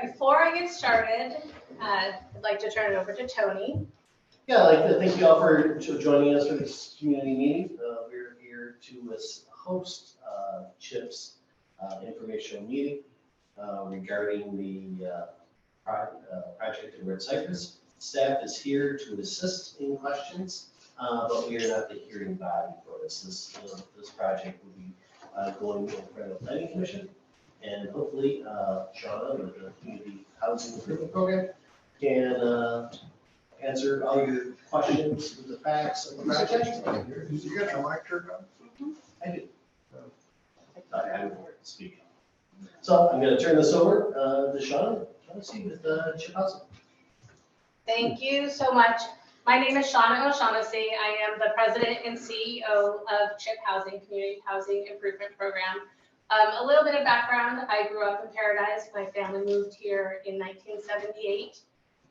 before I get started, I'd like to turn it over to Tony. Yeah, I'd like to thank you all for joining us for this community meeting. We're here to host CHIP's informational meeting regarding the project in Red Cypress. Staff is here to assist in questions, but we are not the hearing body for this. This project will be going in front of the Planning Commission, and hopefully Shauna with the Community Housing Improvement Program can answer all your questions with the facts of the project. You got your mic turned on? I do. I don't know where to speak. So I'm going to turn this over to Shauna. Let's see with CHIP Housing. Thank you so much. My name is Shauna O'Shaughnessy. I am the president and CEO of CHIP Housing, Community Housing Improvement Program. A little bit of background. I grew up in Paradise. My family moved here in 1978.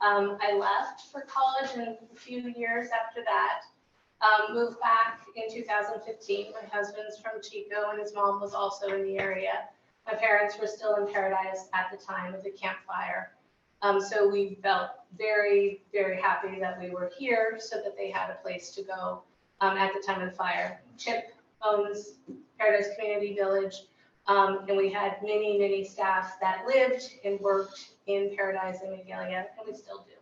I left for college, and a few years after that, moved back in 2015. My husband's from Chico, and his mom was also in the area. My parents were still in Paradise at the time of the Camp Fire. So we felt very, very happy that we were here so that they had a place to go at the time of the fire. CHIP owns Paradise Community Village, and we had many, many staff that lived and worked in Paradise and Magalia, and we still do.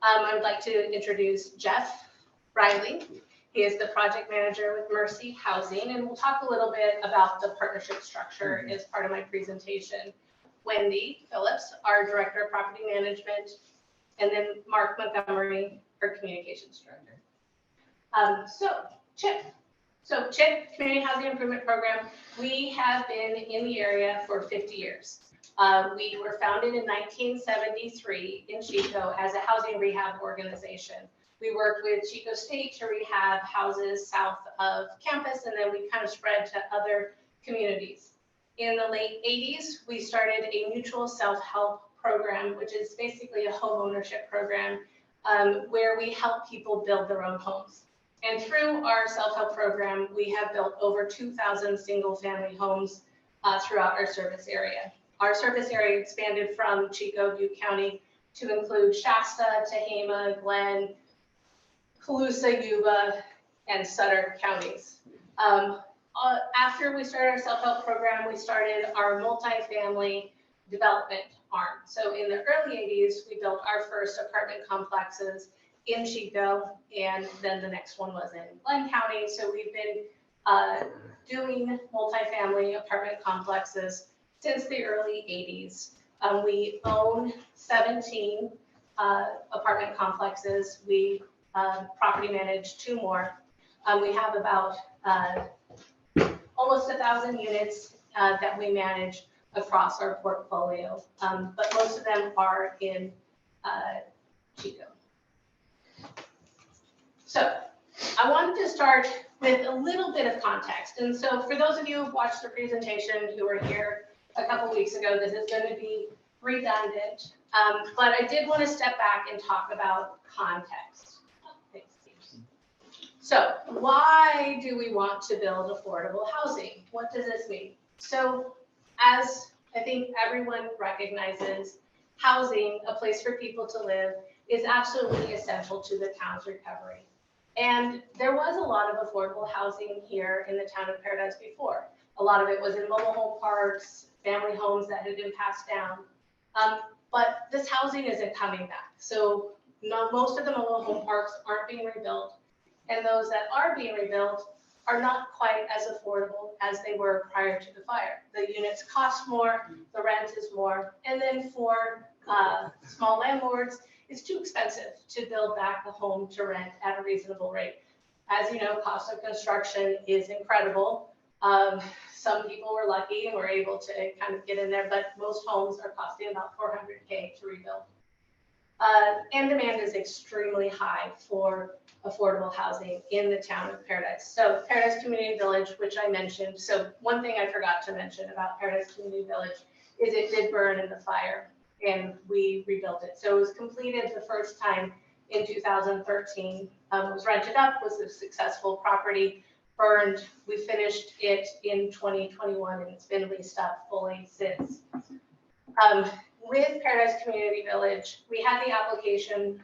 I would like to introduce Jeff Riley. He is the project manager with Mercy Housing, and we'll talk a little bit about the partnership structure as part of my presentation. Wendy Phillips, our director of property management, and then Mark Montgomery, our communications director. CHIP, Community Housing Improvement Program, we have been in the area for 50 years. We were founded in 1973 in Chico as a housing rehab organization. We worked with Chico State to rehab houses south of campus, and then we kind of spread to other communities. In the late 80s, we started a mutual self-help program, which is basically a home ownership program where we help people build their own homes. And through our self-help program, we have built over 2,000 single-family homes throughout our service area. Our service area expanded from Chico, Butte County, to include Shasta, Tehama, Glen, Colusa, Yuba, and Sutter counties. After we started our self-help program, we started our multifamily development arm. So in the early 80s, we built our first apartment complexes in Chico, and then the next one was in Glen County. So we've been doing multifamily apartment complexes since the early 80s. We own 17 apartment complexes. We property manage 2 more. We have about almost 1,000 units that we manage across our portfolio, but most of them are in Chico. So I wanted to start with a little bit of context. And so for those of you who've watched the presentation who were here a couple weeks ago, this is going to be redundant, but I did want to step back and talk about context. So why do we want to build affordable housing? What does this mean? So as I think everyone recognizes, housing, a place for people to live, is absolutely essential to the town's recovery. And there was a lot of affordable housing here in the town of Paradise before. A lot of it was in mobile home parks, family homes that had been passed down. But this housing isn't coming back. So most of the mobile home parks aren't being rebuilt. And those that are being rebuilt are not quite as affordable as they were prior to the fire. The units cost more, the rent is more, and then for small landlords, it's too expensive to build back the home to rent at a reasonable rate. As you know, cost of construction is incredible. Some people were lucky and were able to kind of get in there, but most homes are costing about $400K to rebuild. And demand is extremely high for affordable housing in the town of Paradise. So Paradise Community Village, which I mentioned. So one thing I forgot to mention about Paradise Community Village is it did burn in the fire, and we rebuilt it. So it was completed the first time in 2013, was rented up, was a successful property, burned. We finished it in 2021, and it's been leased up fully since. with Paradise Community Village, we had the application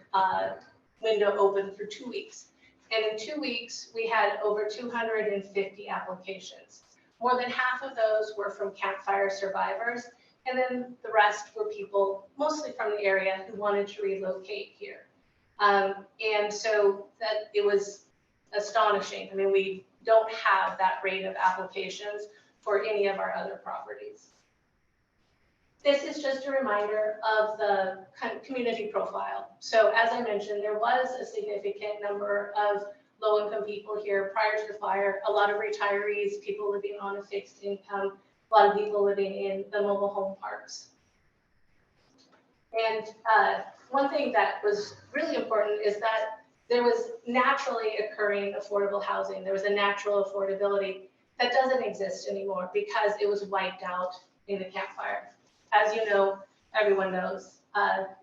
window open for 2 weeks. And in 2 weeks, we had over 250 applications. More than half of those were from campfire survivors. And then the rest were people, mostly from the area, who wanted to relocate here. And so that it was astonishing. I mean, we don't have that rate of applications for any of our other properties. This is just a reminder of the community profile. So as I mentioned, there was a significant number of low-income people here prior to the fire, a lot of retirees, people living on a fixed income, a lot of people living in the mobile home parks. And one thing that was really important is that there was naturally occurring affordable housing. There was a natural affordability that doesn't exist anymore because it was wiped out in the campfire. As you know, everyone knows,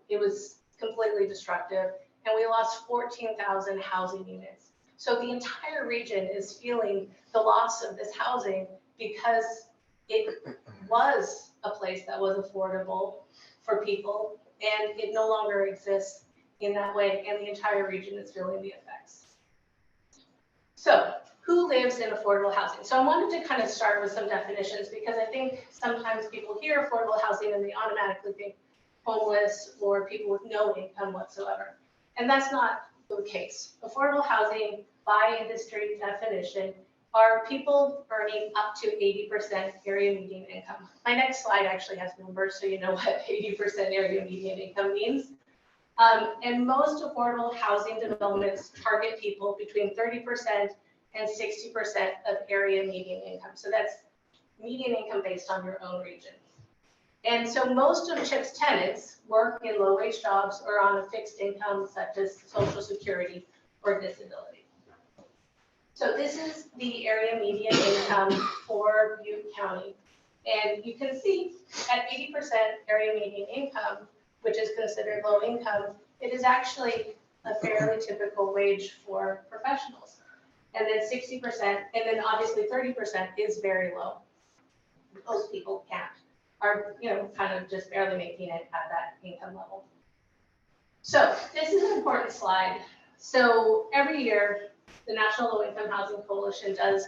it was completely destructive, and we lost 14,000 housing units. So the entire region is feeling the loss of this housing because it was a place that was affordable for people, and it no longer exists in that way, and the entire region is feeling the effects. So who lives in affordable housing? So I wanted to kind of start with some definitions because I think sometimes people hear affordable housing and they automatically think homeless or people with no income whatsoever. And that's not the case. Affordable housing, by industry definition, are people earning up to 80% area median income. My next slide actually has numbers so you know what 80% area median income means. And most affordable housing developments target people between 30% and 60% of area median income. So that's median income based on your own region. And so most of CHIP's tenants work in low-wage jobs or on a fixed income such as Social Security or disability. So this is the area median income for Butte County. And you can see at 80% area median income, which is considered low income, it is actually a fairly typical wage for professionals. And then 60%, and then obviously 30% is very low. Most people are kind of just barely making it at that income level. So this is an important slide. So every year, the National Low Income Housing Coalition does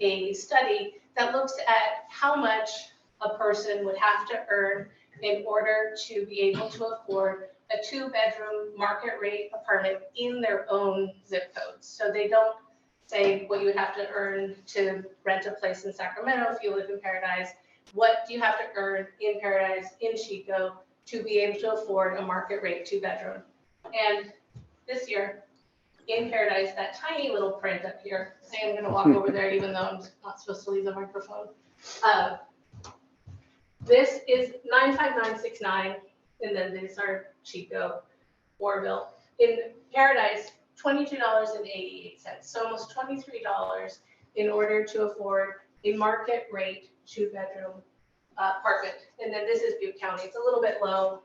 a study that looks at how much a person would have to earn in order to be able to afford a 2-bedroom market rate apartment in their own zip codes. So they don't say what you would have to earn to rent a place in Sacramento if you live in Paradise. What do you have to earn in Paradise, in Chico, to be able to afford a market rate 2-bedroom? And this year, in Paradise, that tiny little print up here, I am going to walk over there even though I'm not supposed to leave the microphone. This is 95969, and then these are Chico, Orville. In Paradise, $22.88, so almost $23 in order to afford a market rate 2-bedroom apartment. And then this is Butte County. It's a little bit low,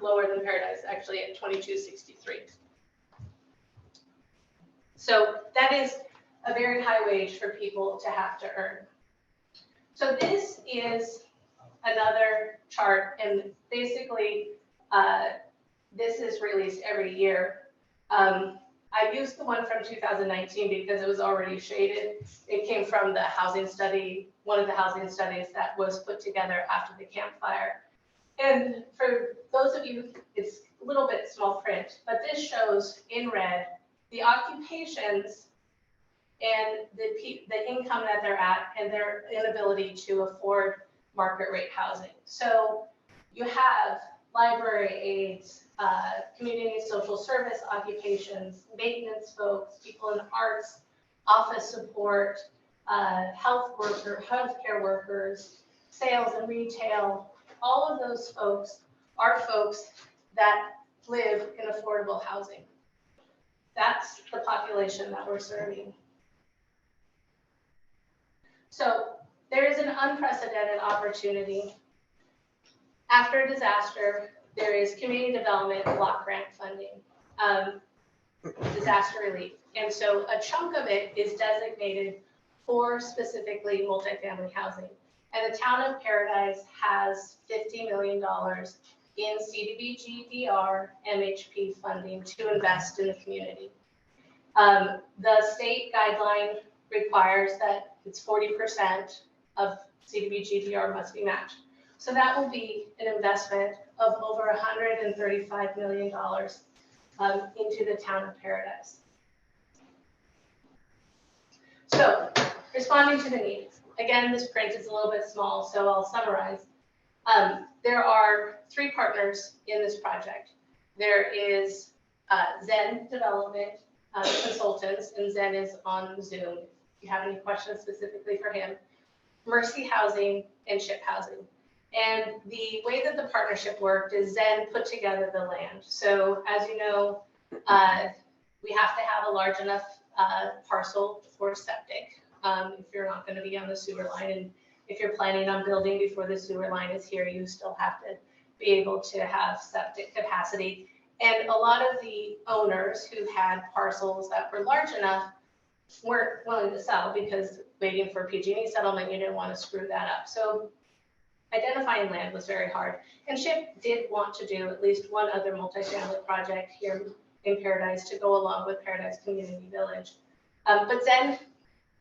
lower than Paradise, actually at $22.63. So that is a very high wage for people to have to earn. So this is another chart, and basically this is released every year. I used the one from 2019 because it was already shaded. It came from the housing study, one of the housing studies that was put together after the campfire. And for those of you, it's a little bit small print, but this shows in red the occupations and the income that they're at and their inability to afford market rate housing. So you have library aides, community social service occupations, maintenance folks, people in arts, office support, healthcare workers, sales and retail. All of those folks are folks that live in affordable housing. That's the population that we're serving. So there is an unprecedented opportunity. After a disaster, there is community development block grant funding, disaster relief. And so a chunk of it is designated for specifically multifamily housing. And the town of Paradise has $50 million in CDBG-DR MHP funding to invest in the community. The state guideline requires that it's 40% of CDBG-DR must be matched. So that will be an investment of over $135 million into the town of Paradise. So, responding to the needs. Again, this print is a little bit small, so I'll summarize. There are 3 partners in this project. There is Zen Development Consultants, and Zen is on Zoom. If you have any questions specifically for him. Mercy Housing and Chip Housing. And the way that the partnership worked is Zen put together the land. So as you know, we have to have a large enough parcel for septic if you're not going to be on the sewer line. And if you're planning on building before the sewer line is here, you still have to be able to have septic capacity. And a lot of the owners who had parcels that were large enough weren't willing to sell because waiting for PG&E settlement, you didn't want to screw that up. So identifying land was very hard. And Chip did want to do at least one other multifamily project here in Paradise to go along with Paradise Community Village. But Zen,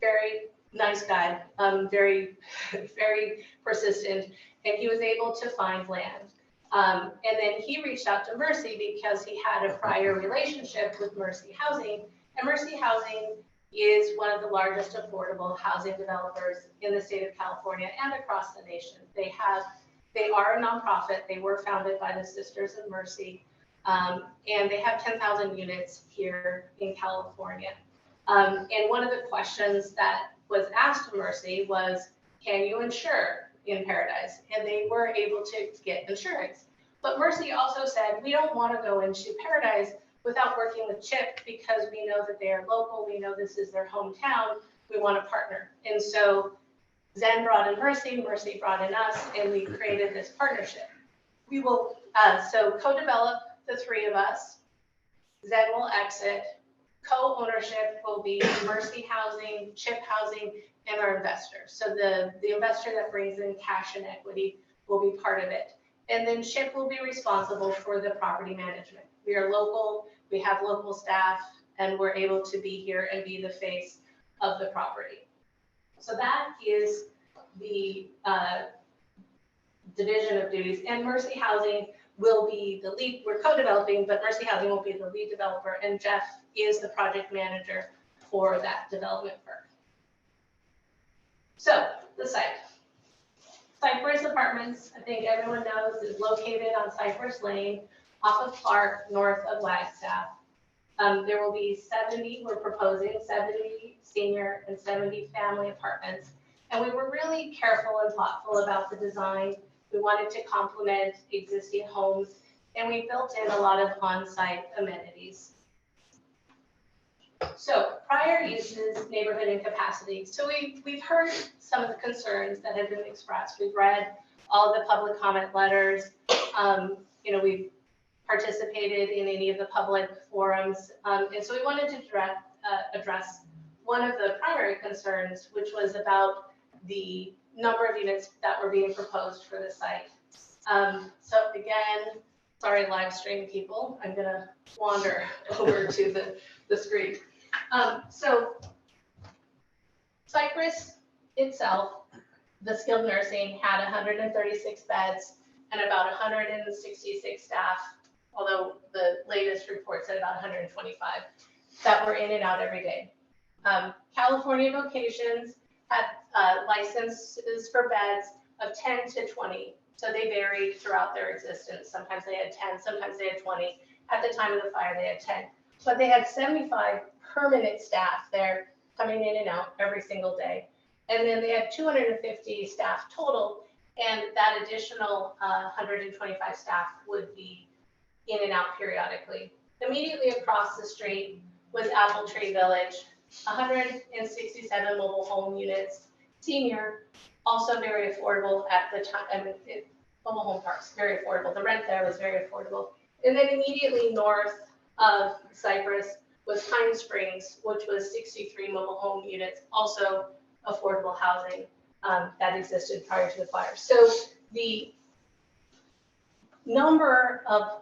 very nice guy, very, very persistent, and he was able to find land. And then he reached out to Mercy because he had a prior relationship with Mercy Housing, and Mercy Housing is one of the largest affordable housing developers in the state of California and across the nation. They are a nonprofit. They were founded by the Sisters of Mercy, and they have 10,000 units here in California. And one of the questions that was asked to Mercy was, can you insure in Paradise? And they were able to get insurance. But Mercy also said, we don't want to go into Paradise without working with Chip because we know that they are local, we know this is their hometown, we want to partner. And so Zen brought in Mercy, Mercy brought in us, and we created this partnership. We will so co-develop the 3 of us. Zen will exit. Co-ownership will be Mercy Housing, Chip Housing, and our investors. So the investor that brings in cash and equity will be part of it. And then Chip will be responsible for the property management. We are local, we have local staff, and we're able to be here and be the face of the property. So that is the division of duties. And Mercy Housing will be the lead, we're co-developing, but Mercy Housing will be the lead developer, and Jeff is the project manager for that development firm. So, the site. Cypress Apartments, I think everyone knows, is located on Cypress Lane, off of Clark, north of Wagstaff. There will be 70, we're proposing 70 senior and 70 family apartments. And we were really careful and thoughtful about the design. We wanted to complement existing homes, and we built in a lot of on-site amenities. So prior uses, neighborhood and capacity. So we've heard some of the concerns that have been expressed. We've read all the public comment letters. We've participated in any of the public forums. And so we wanted to address one of the primary concerns, which was about the number of units that were being proposed for the site. So again, sorry, live stream people, I'm gonna wander over to the screen. So Cypress itself, the skilled nursing had 136 beds and about 166 staff, although the latest report said about 125 that were in and out every day. California Vocations had licenses for beds of 10 to 20. So they varied throughout their existence. Sometimes they had 10, sometimes they had 20. At the time of the fire, they had 10. But they had 75 permanent staff there coming in and out every single day. And then they had 250 staff total, and that additional 125 staff would be in and out periodically. Immediately across the street was Apple Tree Village, 167 mobile home units, senior, also very affordable at the time. Mobile home parks, very affordable. The rent there was very affordable. And then immediately north of Cypress was Pine Springs, which was 63 mobile home units, also affordable housing. that existed prior to the fire. So the number of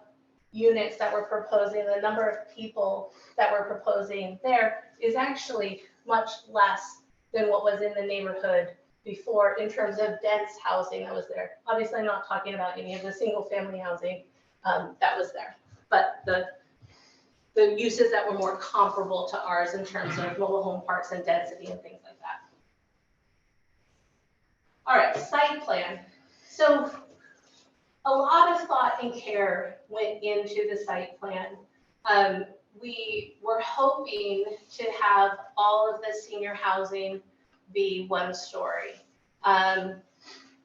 units that we're proposing, the number of people that we're proposing there is actually much less than what was in the neighborhood before in terms of dense housing that was there. Obviously, I'm not talking about any of the single family housing that was there, but the uses that were more comparable to ours in terms of mobile home parks and density and things like that. All right, site plan. So a lot of thought and care went into the site plan. We were hoping to have all of the senior housing be one story.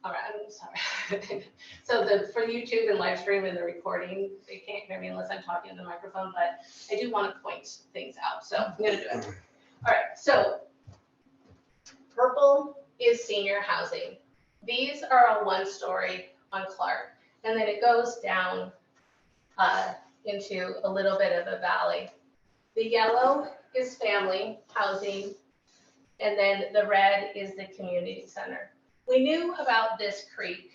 All right, I'm sorry. So for YouTube and live stream and the recording, they can't hear me unless I'm talking in the microphone, but I do want to point things out, so I'm gonna do it. All right, so purple is senior housing. These are a one-story on Clark, and then it goes down into a little bit of a valley. The yellow is family housing, and then the red is the community center. We knew about this creek,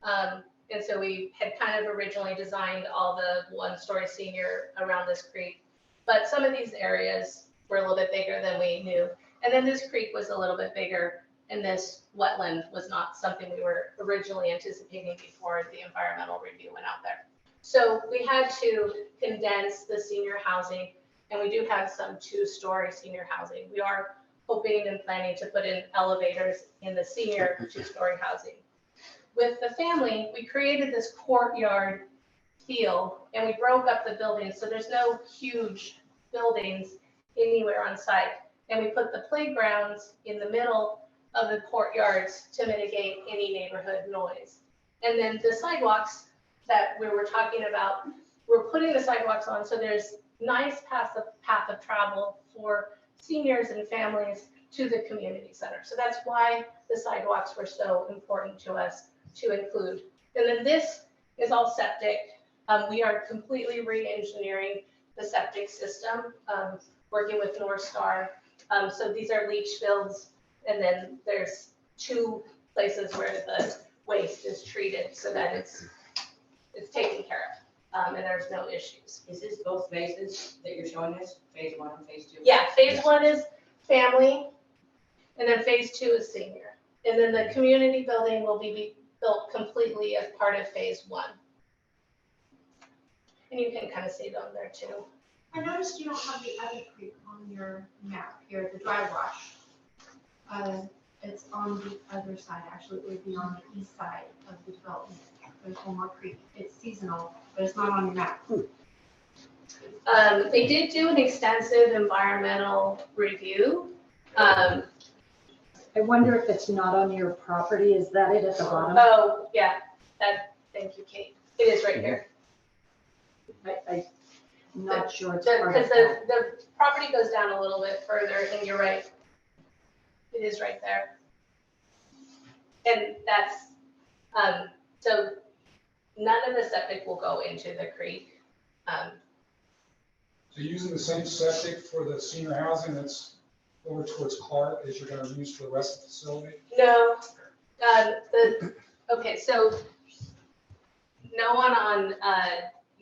and so we had kind of originally designed all the one-story senior around this creek, but some of these areas were a little bit bigger than we knew. And then this creek was a little bit bigger, and this wetland was not something we were originally anticipating before the environmental review went out there. So we had to condense the senior housing, and we do have some two-story senior housing. We are hoping and planning to put in elevators in the senior two-story housing. With the family, we created this courtyard feel, and we broke up the buildings, so there's no huge buildings anywhere on site. And we put the playgrounds in the middle of the courtyards to mitigate any neighborhood noise. And then the sidewalks that we were talking about, we're putting the sidewalks on so there's nice path of travel for seniors and families to the community center. So that's why the sidewalks were so important to us to include. And then this is all septic. We are completely re-engineering the septic system, working with North Star. So these are leach fields, and then there's two places where the waste is treated so that it's taken care of, and there's no issues. Is this both phases that you're showing us, phase 1 and phase 2? Yeah, phase 1 is family, and then phase 2 is senior. And then the community building will be built completely as part of phase 1. And you can kind of see them there too. I noticed you don't have the other creek on your map here, the dry wash. It's on the other side, actually, it would be on the east side of the development. There's one more creek. It's seasonal, but it's not on your map. They did do an extensive environmental review. I wonder if it's not on your property, is that it at the bottom? Oh, yeah, thank you, Kate. It is right here. I'm not sure it's part Because of that. the property goes down a little bit further, and you're right. It is right there. And that's, so none of the septic will go into the creek. So you're using the same septic for the senior housing that's over towards Clark as you're gonna use for the rest of the facility? No, okay, so no one on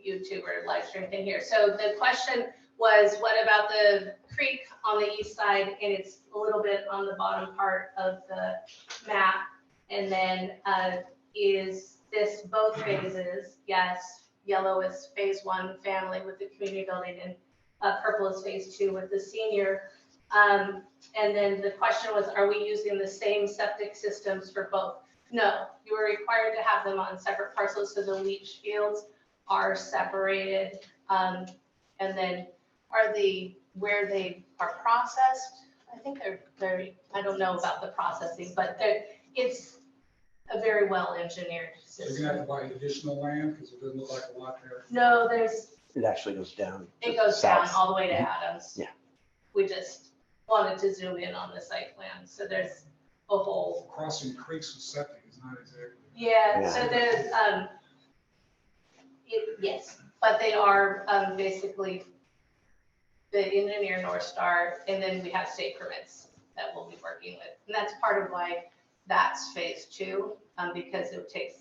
YouTube or live stream can hear. So the question was, what about the creek on the east side? And it's a little bit on the bottom part of the map. And then is this both phases? Yes, yellow is phase 1 family with the community building, and purple is phase 2 with the senior. And then the question was, are we using the same septic systems for both? No, you are required to have them on separate parcels, so the leach fields are separated. And then where they are processed, I think they're very, I don't know about the processing, but it's a very well engineered So you're gonna have system. to buy additional land because it doesn't look like a lot there. No, It actually goes down. it goes down south. all the way to Adams. Yeah. We just wanted to zoom in on the site plan, so there's a whole. Crossing creeks with septic is not exactly. Yeah, Yeah. so there's, yes, but they are basically the engineer North Star, and then we have state permits that we'll be working with. And that's part of why that's phase two, because it takes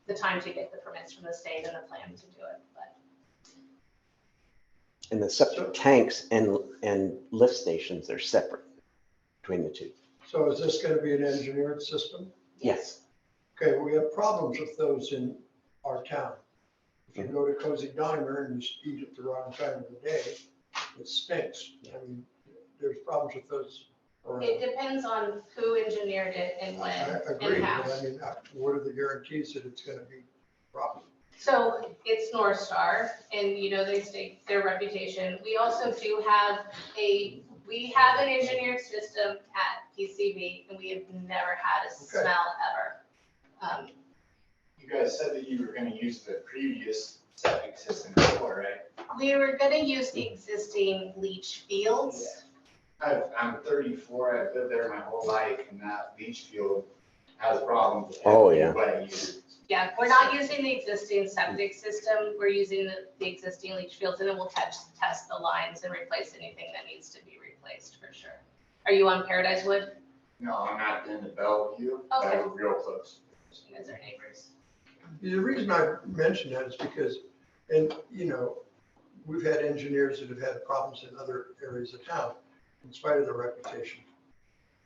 the time to get the permits from the state and the plan to do it, but. And the septic tanks and lift stations are separate between the two. So is this gonna be an engineered system? Yes. Okay, we have problems with those in our town. If you go to Cozy Diner and you eat at the wrong time of the day, it stinks. I mean, there's problems with those around. It depends on who engineered it and when I and agree, how. but I mean, what are the guarantees that it's gonna be proper? So it's North Star, and you know, they stake their reputation. We also do have we have an engineered system at PCB, and we have never had a smell ever. You guys said that you were gonna use the previous septic system before, right? We were gonna use the existing leach fields. I'm 34, I've lived there my whole life, and that leach field has problems. Oh, yeah. What I use. Yeah, we're not using the existing septic system, we're using the existing leach fields, and then we'll test the lines and replace anything that needs to be replaced for sure. Are you on Paradise Wood? No, I'm not in the Bellevue, but Okay. I'm real close. You guys are neighbors. The reason I mention that is because, and, you know, we've had engineers that have had problems in other areas of town, in spite of their reputation,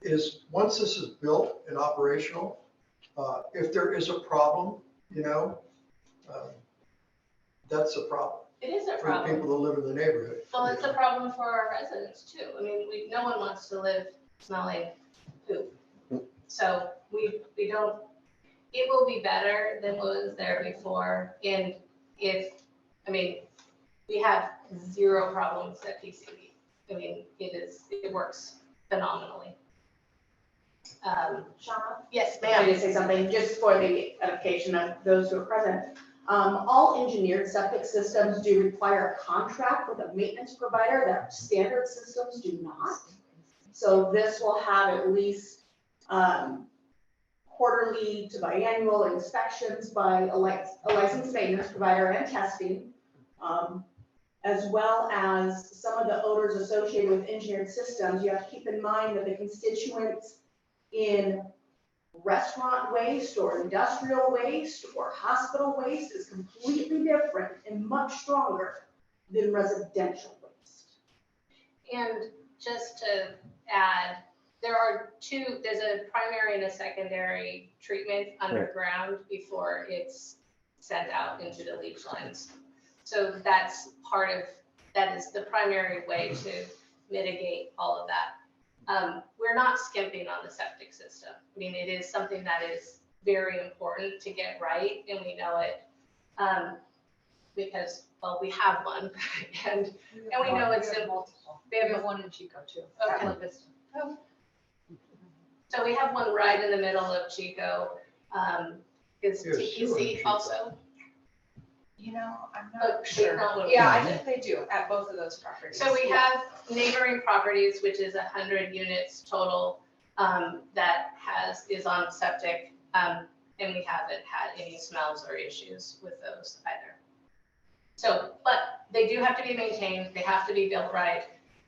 is once this is built and operational, if there is a problem, you know, that's a problem It is a for the problem. people that live in the neighborhood. Well, it's a problem for our residents too. I mean, no one wants to live smelling poop. So we don't, it will be better than what was there before. And we have zero problems at PCB. I mean, it works phenomenally. Shauna? Yes, May I ma'am. just say something, just for the edification of those who are present? All engineered septic systems do require a contract with a maintenance provider that standard systems do not. So this will have at least quarterly to biannual inspections by a licensed maintenance provider and testing, as well as some of the odors associated with engineered systems. You have to keep in mind that the constituents in restaurant waste or industrial waste or hospital waste is completely different and much stronger than residential waste. And just to add, there's a primary and a secondary treatment underground before it's sent out into the leach lines. So that is the primary way to mitigate all of that. We're not skimping on the septic system. I mean, it is something that is very important to get right, and we know it because, well, we have one, and we know it's simple. We have one in Chico too. Okay. So we have one right in the middle of Chico. Is Yes, sure, TEC Chico. also? You know, I'm Oh, not sure. not Yeah, I think they do at both of those properties. So we have neighboring properties, which is 100 units total, that is on septic, and we haven't had any smells or issues with those either. So, but they do have to be maintained, they have to be built right,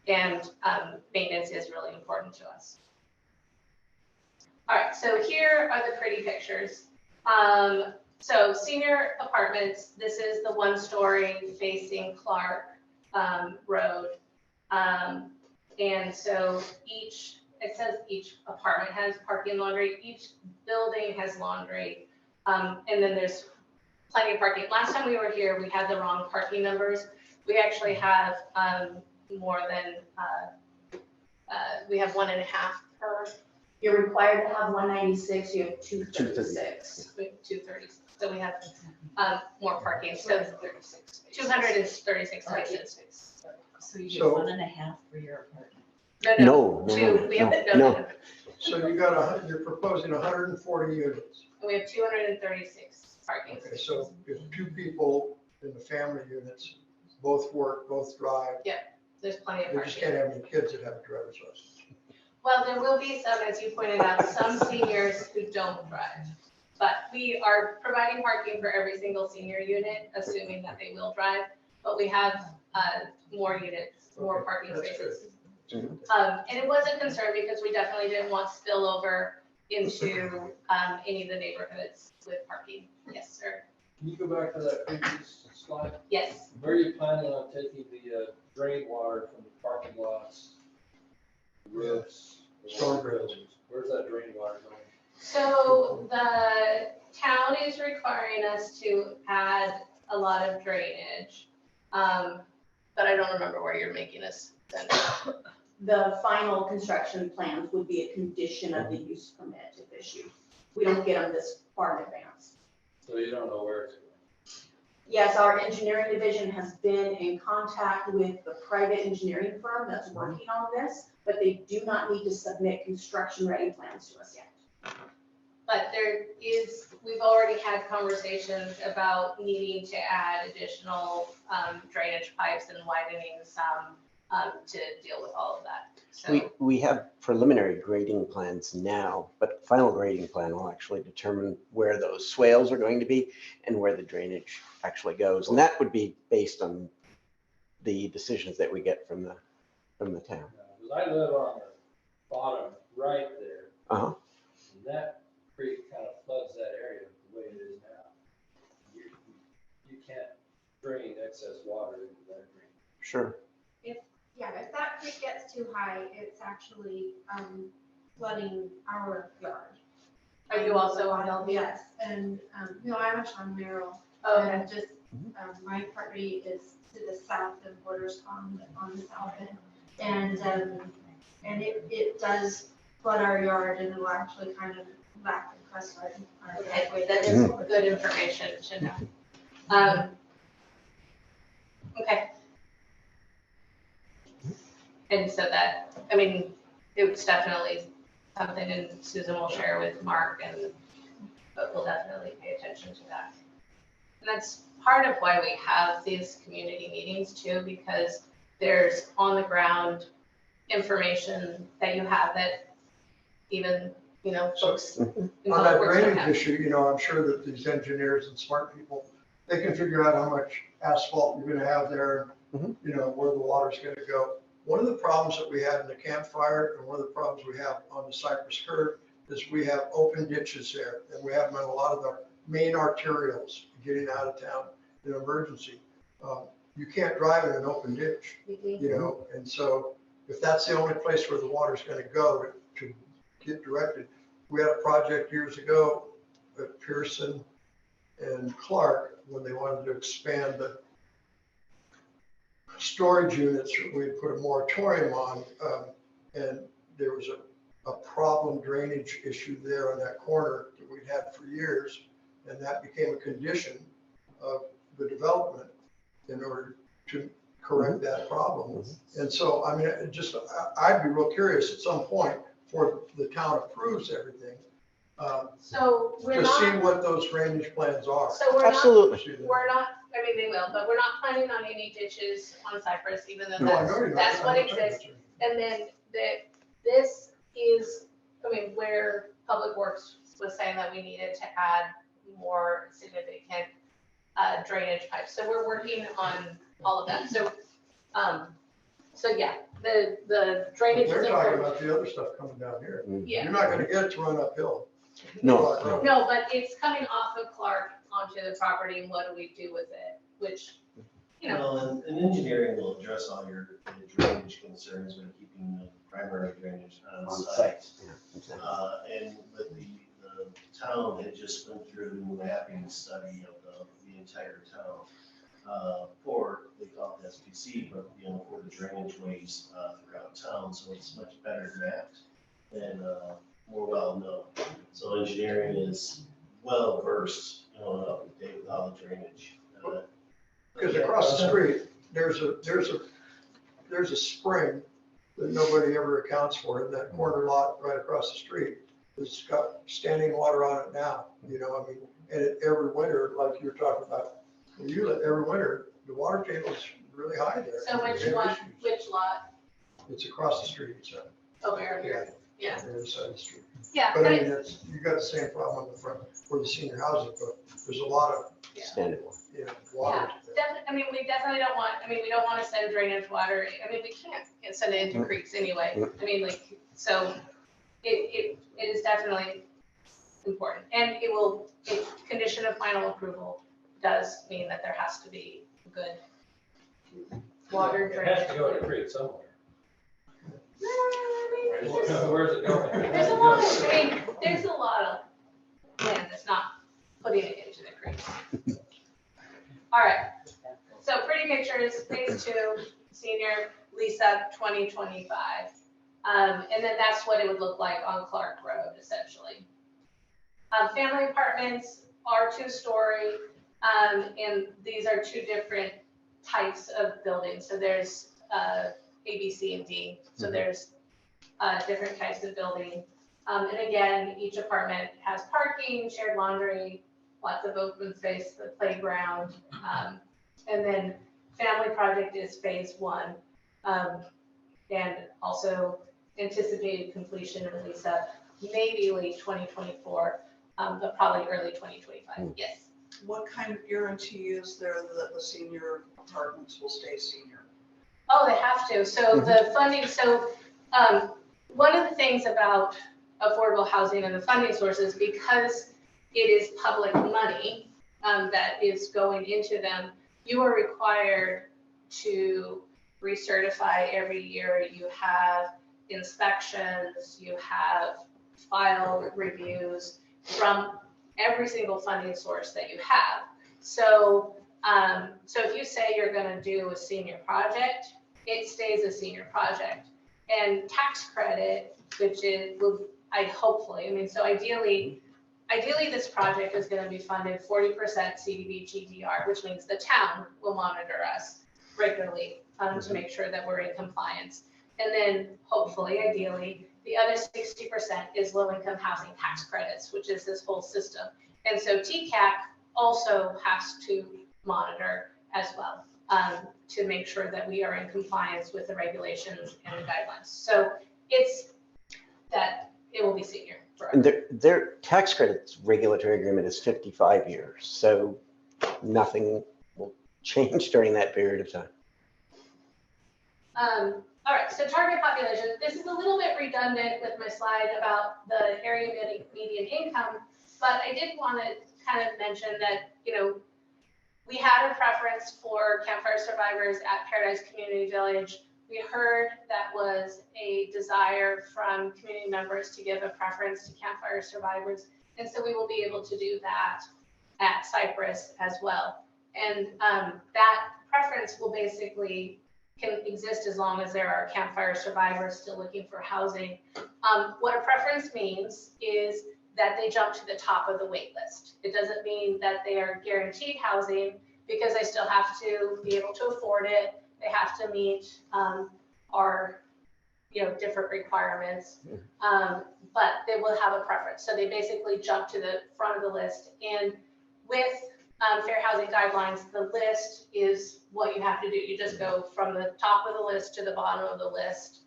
and maintenance is really important to us. All right, so here are the pretty pictures. So senior apartments, this is the 1-story facing Clark Road. And so it says each apartment has parking and laundry, each building has laundry. And then there's plenty of parking. Last time we were here, we had the wrong parking numbers. We actually have more than, we have 1.5 per. You're required to have 196, you have 236. We have 230, so we have more parking, so 236. 236 spaces. So you So- get 1.5 for your apartment. No, Two, we have, no. So you're proposing 140 units. we have 236 parking Okay, spaces. so if 2 people in the family units, both work, both drive, There's plenty of they just parking. can't have any kids that have a driver's license. Well, there will be some, as you pointed out, some seniors who don't drive. But we are providing parking for every single senior unit, assuming that they will drive. But we have more units, more parking That's spaces. good. And it was a concern because we definitely didn't want spillover into any of the neighborhoods with parking. Yes, sir. Can you go back to that previous slide? Yes. Where are you planning on taking the drain water from the parking lots, the roofs? the Storm water drains. buildings? Where's that drain water going? So the town is requiring us to add a lot of drainage. But I don't remember where you're making us send it. The final construction plans would be a condition of the use permit if issued. We don't get them this far in advance. So you don't know where it's going? Yes, our engineering division has been in contact with the private engineering firm that's working on this, but they do not need to submit construction-ready plans to us yet. But we've already had conversations about needing to add additional drainage pipes and widening some to deal with all of that. So We have preliminary grading plans now, but the final grading plan will actually determine where those swales are going to be and where the drainage actually goes. And that would be based on the decisions that we get from the town. Because I live on the bottom right there. Uh-huh. And that creek kind of floods that area the way it is now. You can't drain excess water into that drain. Sure. Yeah, if that creek gets too high, it's actually flooding our yard. are you also on LV? Yes, and, no, I'm actually on Merrill. Okay. And just, my property is to the south of borders on the south end. And it does flood our yard and it will actually kind of lack the crust our Okay, that is good information to know. Okay. And so that, I mean, it's definitely something and Susan will share with Mark but we'll definitely pay attention to that. And that's part of why we have these community meetings too, because there's on the ground information that you have that even, folks. in On that public works don't drainage have. issue, I'm sure that these engineers and smart people, they can figure out how much asphalt you're gonna have there, where the water's gonna go. One of the problems that we had in the campfire and one of the problems we have on the Cypress curve is we have open ditches there and we have them on a lot of the main arterials getting out of town in an emergency. You can't drive in an open ditch, and so if that's the only place where the water's gonna go to get directed. We had a project years ago at Pearson and Clark when they wanted to expand the storage units, we put a moratorium on, and there was a problem drainage issue there on that corner that we'd had for years, and that became a condition of the development in order to correct that problem. And so, I mean, I'd be real curious at some point before the town approves everything, So we're to see not, what those drainage plans are. so we're not, Absolutely. we're not, I mean, they will, but we're not planning on any ditches on Cypress, even though No, I know you're not. that's what exists. And then this is, where Public Works was saying that we needed to add more significant drainage pipes. So we're working on all of that. So yeah, the drainage is They're talking important. about the other stuff coming down here. Yeah, You're not gonna get it to run uphill. No. no, but it's coming off of Clark onto the property and what do we do with it? Which, Well, and engineering will address all your drainage concerns when keeping the primary drainage on On site. site. Yeah, exactly. And with the town had just went through a mapping study of the entire town. They call it SPC, but for the drainage ways throughout town, so it's much better mapped and more well known. So engineering is well versed, up to date with all the drainage. Because across the street, there's a spring that nobody ever accounts for in that corner lot right across the street. It's got standing water on it now, and every winter, like you're talking about, every winter, the water table is really high there. so which lot? It's across the street, so. Over here, yeah. On the other side of the street. Yeah, But I but mean, you got the same problem on the front where the senior housing, but there's a lot of, Standard one. water. we definitely don't want, we don't want to send drainage water, we can't send it into creeks anyway. So, it is definitely important. And condition of final approval does mean that there has to be good water It drainage. has to go to the creek somewhere. There's Where's it going? there's a lot of land that's not putting it into the creek. All right, so pretty pictures, phase 2, senior lease up 2025. And then that's what it would look like on Clark Road, essentially. Family apartments are 2-story, and these are 2 different types of buildings. So there's A, B, C, and D. So there's different types of building. And again, each apartment has parking, shared laundry, lots of open space, the playground. And then family project is phase 1. And also anticipated completion and lease up, maybe late 2024, but probably early 2025. Yes. What kind of guarantee is there that the senior apartments will stay senior? Oh, they have to. So the funding, one of the things about affordable housing and the funding sources, because it is public money that is going into them, you are required to recertify every year. You have inspections, you have file reviews from every single funding source that you have. So, if you say you're going to do a senior project, it stays a senior project. And tax credit, which is, ideally this project is going to be funded 40% CDB GDR, which means the town will monitor us regularly to make sure that we're in compliance. And then hopefully, ideally, the other 60% is low-income housing tax credits, which is this whole system. And so TCAC also has to monitor as well to make sure that we are in compliance with the regulations and the guidelines. So it's that it will be senior forever. And their tax credits regulatory agreement is 55 years, so nothing will change during that period of time. All right, so target population. This is a little bit redundant with my slide about the area median income, but I did want to kind of mention that, we had a preference for campfire survivors at Paradise Community Village. We heard that was a desire from community members to give a preference to campfire survivors. And so we will be able to do that at Cypress as well. And that preference will basically can exist as long as there are campfire survivors still looking for housing. What a preference means is that they jump to the top of the wait list. It doesn't mean that they are guaranteed housing because they still have to be able to afford it. They have to meet our different requirements, but they will have a preference. So they basically jump to the front of the list. And with fair housing guidelines, the list is what you have to do. You just go from the top of the list to the bottom of the list.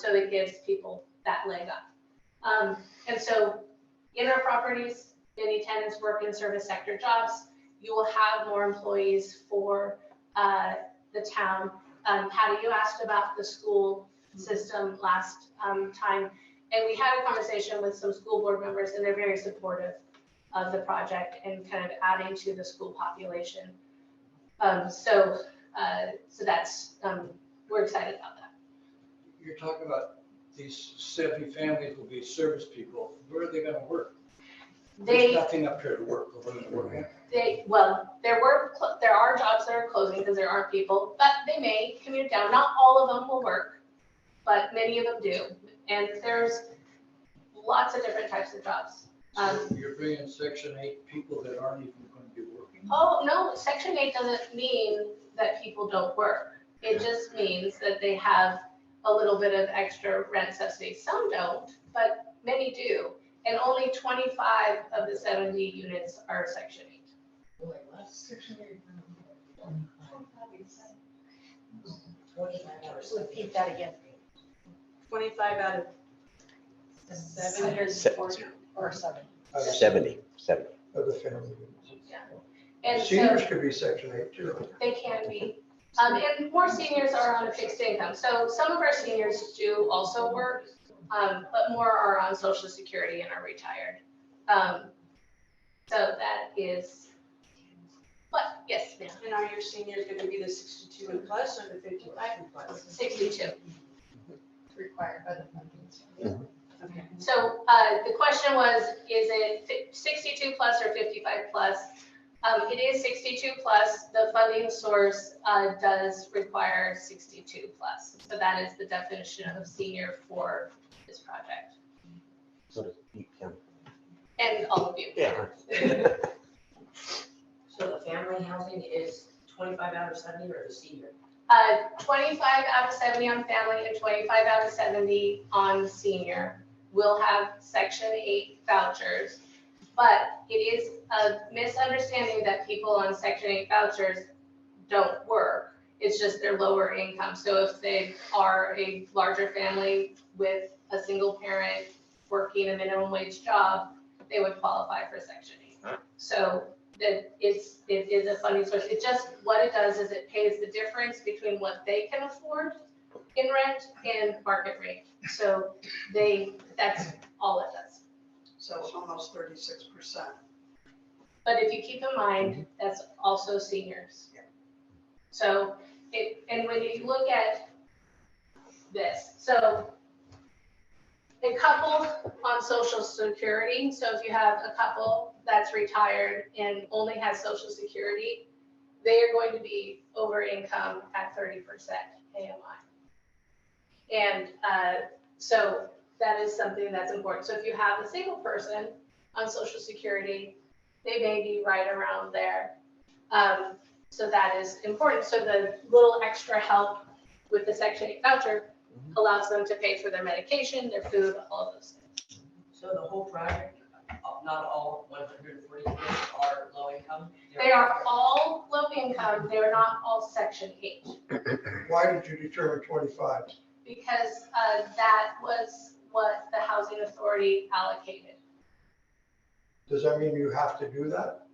So it gives people that leg up. And so in our properties, many tenants work in service sector jobs. You will have more employees for the town. Patty, you asked about the school system last time, and we had a conversation with some school board members, and they're very supportive of the project and kind of adding to the school population. So that's, we're excited about that. You're talking about these 70 families will be service people. Where are they going to work? There's nothing up here to work. There are jobs that are closing because there aren't people, but they may commute down. Not all of them will work, but many of them do. And there's lots of different types of jobs. So you're bringing Section 8 people that aren't even going to be working? Oh, no, Section 8 doesn't mean that people don't work. It just means that they have a little bit of extra rent subsidy. Some don't, but many do. And only 25 of the 70 units are Section 8. Wait, what? Section 8. Repeat that again. 25 out of 740 or 7. 70. Of the family units. Yeah. And Seniors so could be Section 8 too. they can be. And more seniors are on a fixed income. So some of our seniors do also work, but more are on Social Security and are retired. So that is, what, yes, ma'am, And are your seniors gonna be the 62 and plus or the 55 and plus? 62. Required by the funding. Okay. So the question was, is it 62 plus or 55 plus? It is 62 plus. The funding source does require 62 plus. So that is the definition of senior for this project. So does you can. And all of you. Yeah. So the family housing is 25 out of 70 or the senior? 25 out of 70 on family and 25 out of 70 on senior. We'll have Section 8 vouchers, but it is a misunderstanding that people on Section 8 vouchers don't work. It's just they're lower income. So if they are a larger family with a single parent working a minimum wage job, they would qualify for Section 8. So that it is a funding source. It just, what it does is it pays the difference between what they can afford in rent and market rate. So that's all it does. So it's almost 36%. But if you keep in mind, that's also seniors. So and when you look at this, so a couple on Social Security, so if you have a couple that's retired and only has Social Security, they are going to be over income at 30% AMI. And so that is something that's important. So if you have a single person on Social Security, they may be right around there. So that is important. So the little extra help with the Section 8 voucher allows them to pay for their medication, their food, all of those things. So the whole project, not all 140 are low income? They are all low income. They're not all Section 8. Why did you determine 25? Because that was what the Housing Authority allocated. Does that mean you have to do that?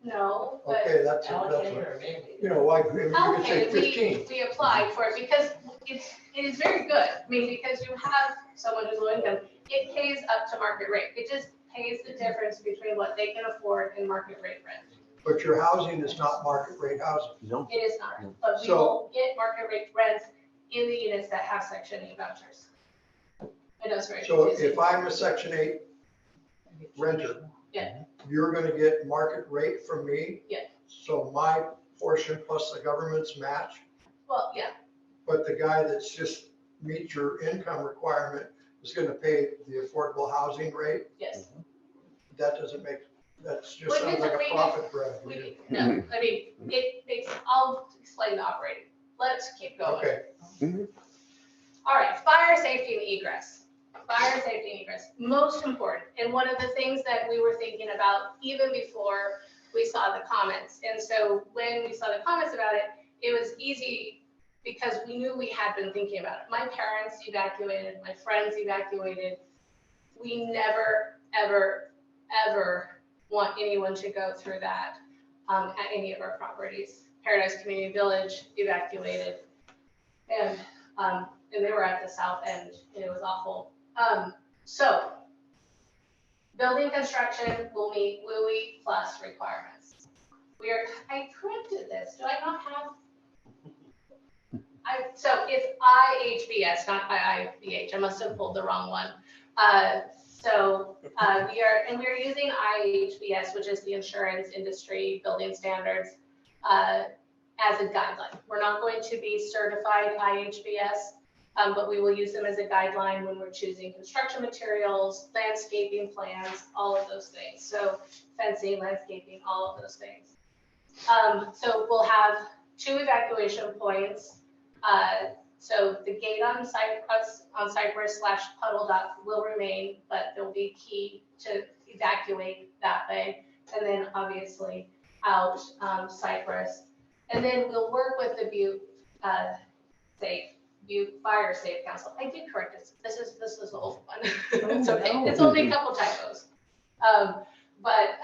No, but Okay, that's Allocated what, or mandated? you know, like, you could say 15. we applied for it because it is very good. I mean, because you have someone who's low income, it pays up to market rate. It just pays the difference between what they can afford and market rate rent. But your housing is not market rate housing. No. It is not, but we So- will get market rate rents in the units that have Section 8 vouchers. I know it's very So confusing. if I'm a Section 8 renter, Yeah. you're gonna get market rate from me? Yeah. So my portion plus the government's match, Well, yeah, but the guy that's just meets your income requirement is gonna pay the affordable housing rate? yes. That doesn't make, that just Well, sounds like a we- profit grab. No, I mean, it makes, I'll explain the operating. Let's keep going. Okay, All right, fire safety and egress. Fire safety and egress, most important. And one of the things that we were thinking about even before we saw the comments. And so when we saw the comments about it, it was easy because we knew we had been thinking about it. My parents evacuated, my friends evacuated. We never, ever, ever want anyone to go through that at any of our properties. Paradise Community Village evacuated. And they were at the south end, and it was awful. So, building construction will meet WUI plus requirements. I corrected this, do I not have? So it's IHBS, not IIBH, I must have pulled the wrong one. We're using IHBS, which is the Insurance Industry Building Standards, as a guideline. We're not going to be certified IHBS, but we will use them as a guideline when we're choosing construction materials, landscaping plans, all of those things. So fencing, landscaping, all of those things. So we'll have 2 evacuation points. So the gate on Cypress/Puddle Dock will remain, but there'll be key to evacuate that way. And then obviously out Cypress. And then we'll work with the Butte Fire Safe Council. I did correct this. This is the old one. It's okay. It's only a couple typos. But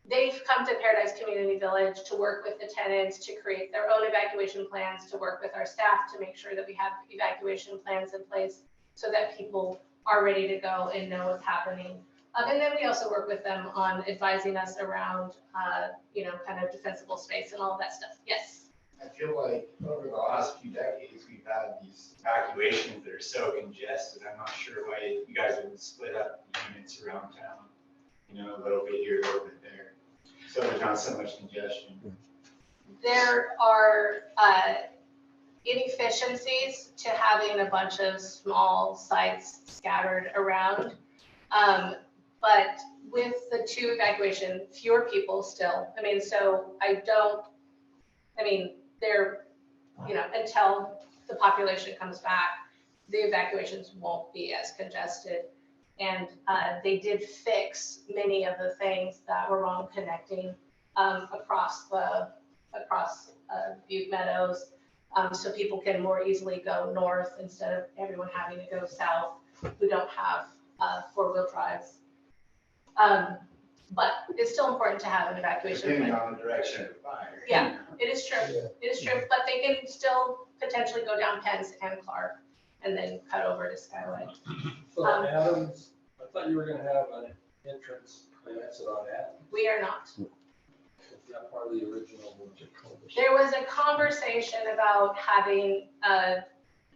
they've come to Paradise Community Village to work with the tenants, to create their own evacuation plans, to work with our staff to make sure that we have evacuation plans in place so that people are ready to go and know what's happening. And then we also work with them on advising us around, kind of defensible space and all of that stuff. Yes. I feel like over the last few decades, we've had these evacuations that are so congested. I'm not sure why you guys would split up the units around town, a little bit here, a little bit there. So there's not so much congestion. There are inefficiencies to having a bunch of small sites scattered around. But with the 2 evacuation, fewer people still. They're, until the population comes back, the evacuations won't be as congested. And they did fix many of the things that were wrong connecting across Butte Meadows, so people can more easily go north instead of everyone having to go south who don't have 4-wheel drives. But it's still important to have an evacuation Depending plan. on the direction of the fire. Yeah, it is true. It is true, but they can still potentially go down Pence and Clark and then cut over to Skyway. So Adams, I thought you were gonna have an entrance and exit on Adams. We are not. Is that part of the original? There was a conversation about having a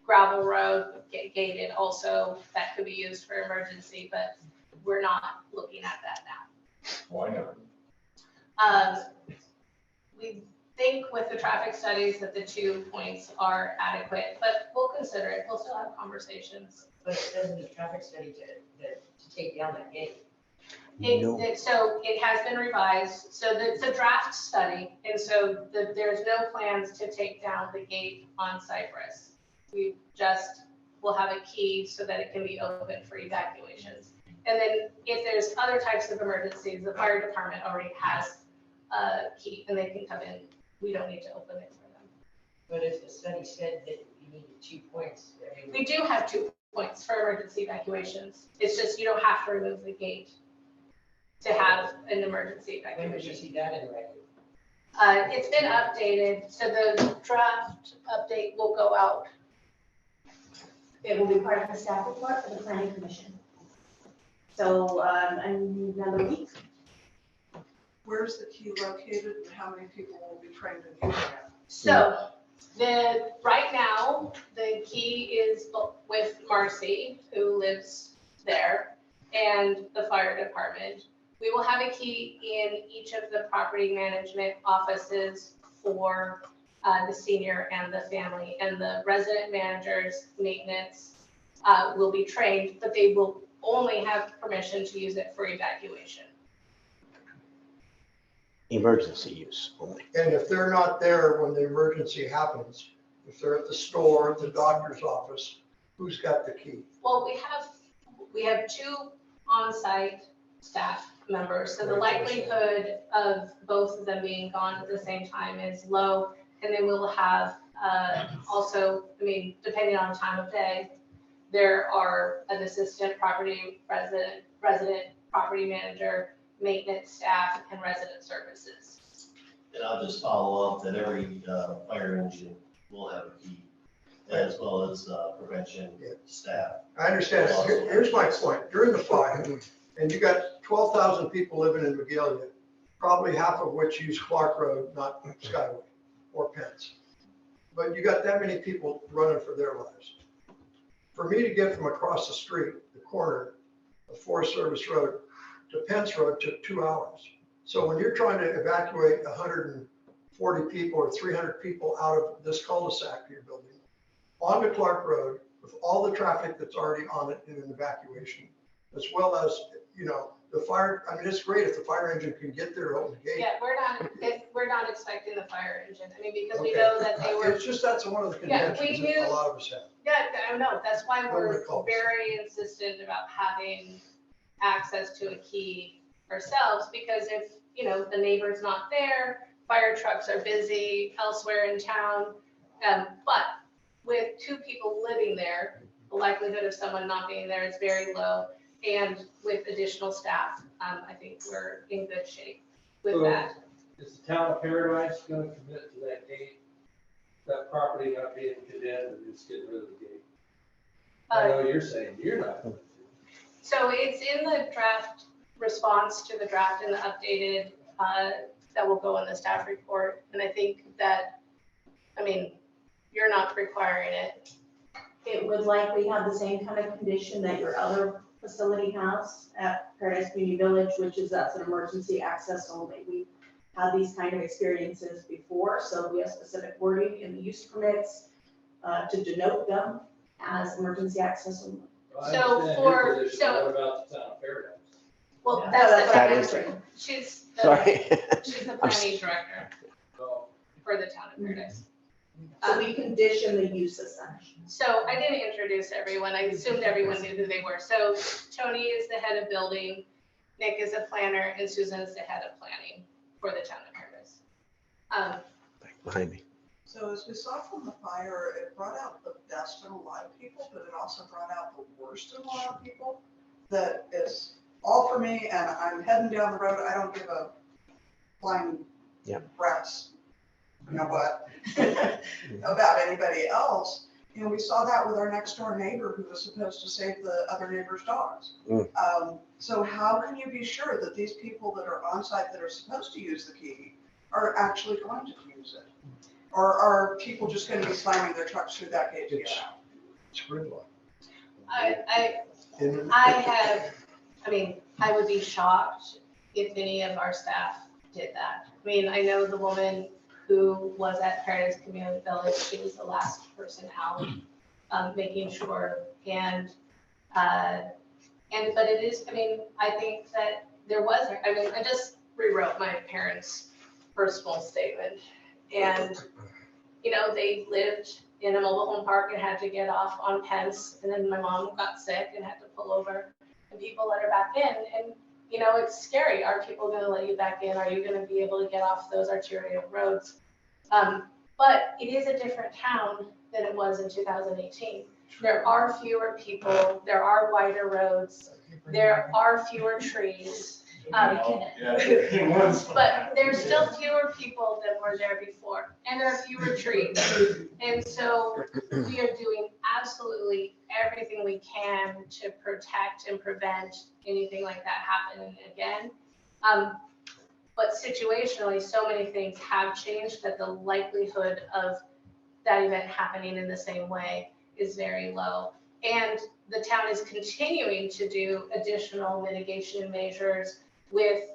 gravel road gated also that could be used for emergency, but we're not looking at that now. Why not? We think with the traffic studies that the 2 points are adequate, but we'll consider it. We'll still have conversations. But it doesn't the traffic study to take down that gate. So it has been revised. So it's a draft study. And so there's no plans to take down the gate on Cypress. We just will have a key so that it can be open for evacuations. And then if there's other types of emergencies, the fire department already has a key and they can come in. We don't need to open it for them. But if the study said that you needed 2 points, We do have 2 points for emergency evacuations. It's just you don't have to remove the gate to have an emergency when would you evacuation. see that in writing? It's been updated, so the draft update will go out. It will be part of the staff report for the planning commission. So, another week. Where's the key located and how many people will be trained in using it? So right now, the key is with Marcy, who lives there, and the fire department. We will have a key in each of the property management offices for the senior and the family, and the resident managers, maintenance will be trained, but they will only have permission to use it for evacuation. Emergency use only. And if they're not there when the emergency happens, if they're at the store, the doctor's office, who's got the key? Well, we have 2 on-site staff members, so the likelihood of both of them being gone at the same time is low. And then we'll have also, depending on time of day, there are an assistant property resident property manager, maintenance staff, and resident services. And I'll just follow up that every fire engine will have a key, as well as prevention staff. I understand. Here's my point. During the fire, and you got 12,000 people living in Magalia, probably half of which use Clark Road, not Skyway or Pence. But you got that many people running for their lives. For me to get from across the street, the corner of Forest Service Road to Pence Road took 2 hours. So when you're trying to evacuate 140 people or 300 people out of this cul-de-sac you're building onto Clark Road with all the traffic that's already on it in an evacuation, as well as, the fire, it's great if the fire engine can get there, open the gate. Yeah, we're not expecting the fire engine, because we know that they were. It's just, that's one of the Yeah, we conventions that knew- a lot of us have. Yeah, I know, that's why we're Nobody calls. very insistent about having access to a key ourselves, because if, the neighbor's not there, fire trucks are busy elsewhere in town. But with 2 people living there, the likelihood of someone not being there is very low. And with additional staff, I think we're in good shape. with So- that. Is the town of Paradise gonna commit to that gate, that property not being condemned and just getting rid of the gate? I know you're saying you're not going to. So it's in the draft response to the draft and the updated, that will go in the staff report. And I think that, I mean, you're not requiring it. It would likely have the same kind of condition that your other facility has at Paradise Community Village, which is that's an emergency access only. We had these kind of experiences before, so we have specific wording in the use permits to denote them as emergency access only. I So understand for- your position, so- What about the town of Paradise? Well, No, that's that's the, That is- answering. she's Sorry. she's the I'm planning director So, for the town of Paradise. So we condition the uses then. So I didn't introduce everyone. I assumed everyone knew who they were. So Tony is the head of building, Nick is a planner, and Susan is the head of planning for the town of Paradise. Behind me. So as we saw from the fire, it brought out the best in a lot of people, but it also brought out the worst in a lot of people. That is all for me, and I'm heading down the road. I don't give a flying rat's, you know what, about anybody else. And we saw that with our next door neighbor who was supposed to save the other neighbor's dogs. So how can you be sure that these people that are on site that are supposed to use the key are actually going to use it? Or are people just gonna be slamming their trucks through that gate to get out? It's gridlock. I would be shocked if any of our staff did that. I mean, I know the woman who was at Paradise Community Village, she was the last person out, making sure, but it is, I mean, I think that there was, I mean, I just rewrote my parents' personal statement. And, you know, they lived in a mobile home park and had to get off on Pence, and then my mom got sick and had to pull over, and people let her back in, and, you know, it's scary. Are people gonna let you back in? Are you gonna be able to get off those arterial roads? But it is a different town than it was in 2018. There are fewer people, there are wider roads, there are fewer trees. But there's still fewer people than were there before, and there are fewer trees. And so we are doing absolutely everything we can to protect and prevent anything like that happening again. But situationally, so many things have changed that the likelihood of that event happening in the same way is very low. And the town is continuing to do additional mitigation measures with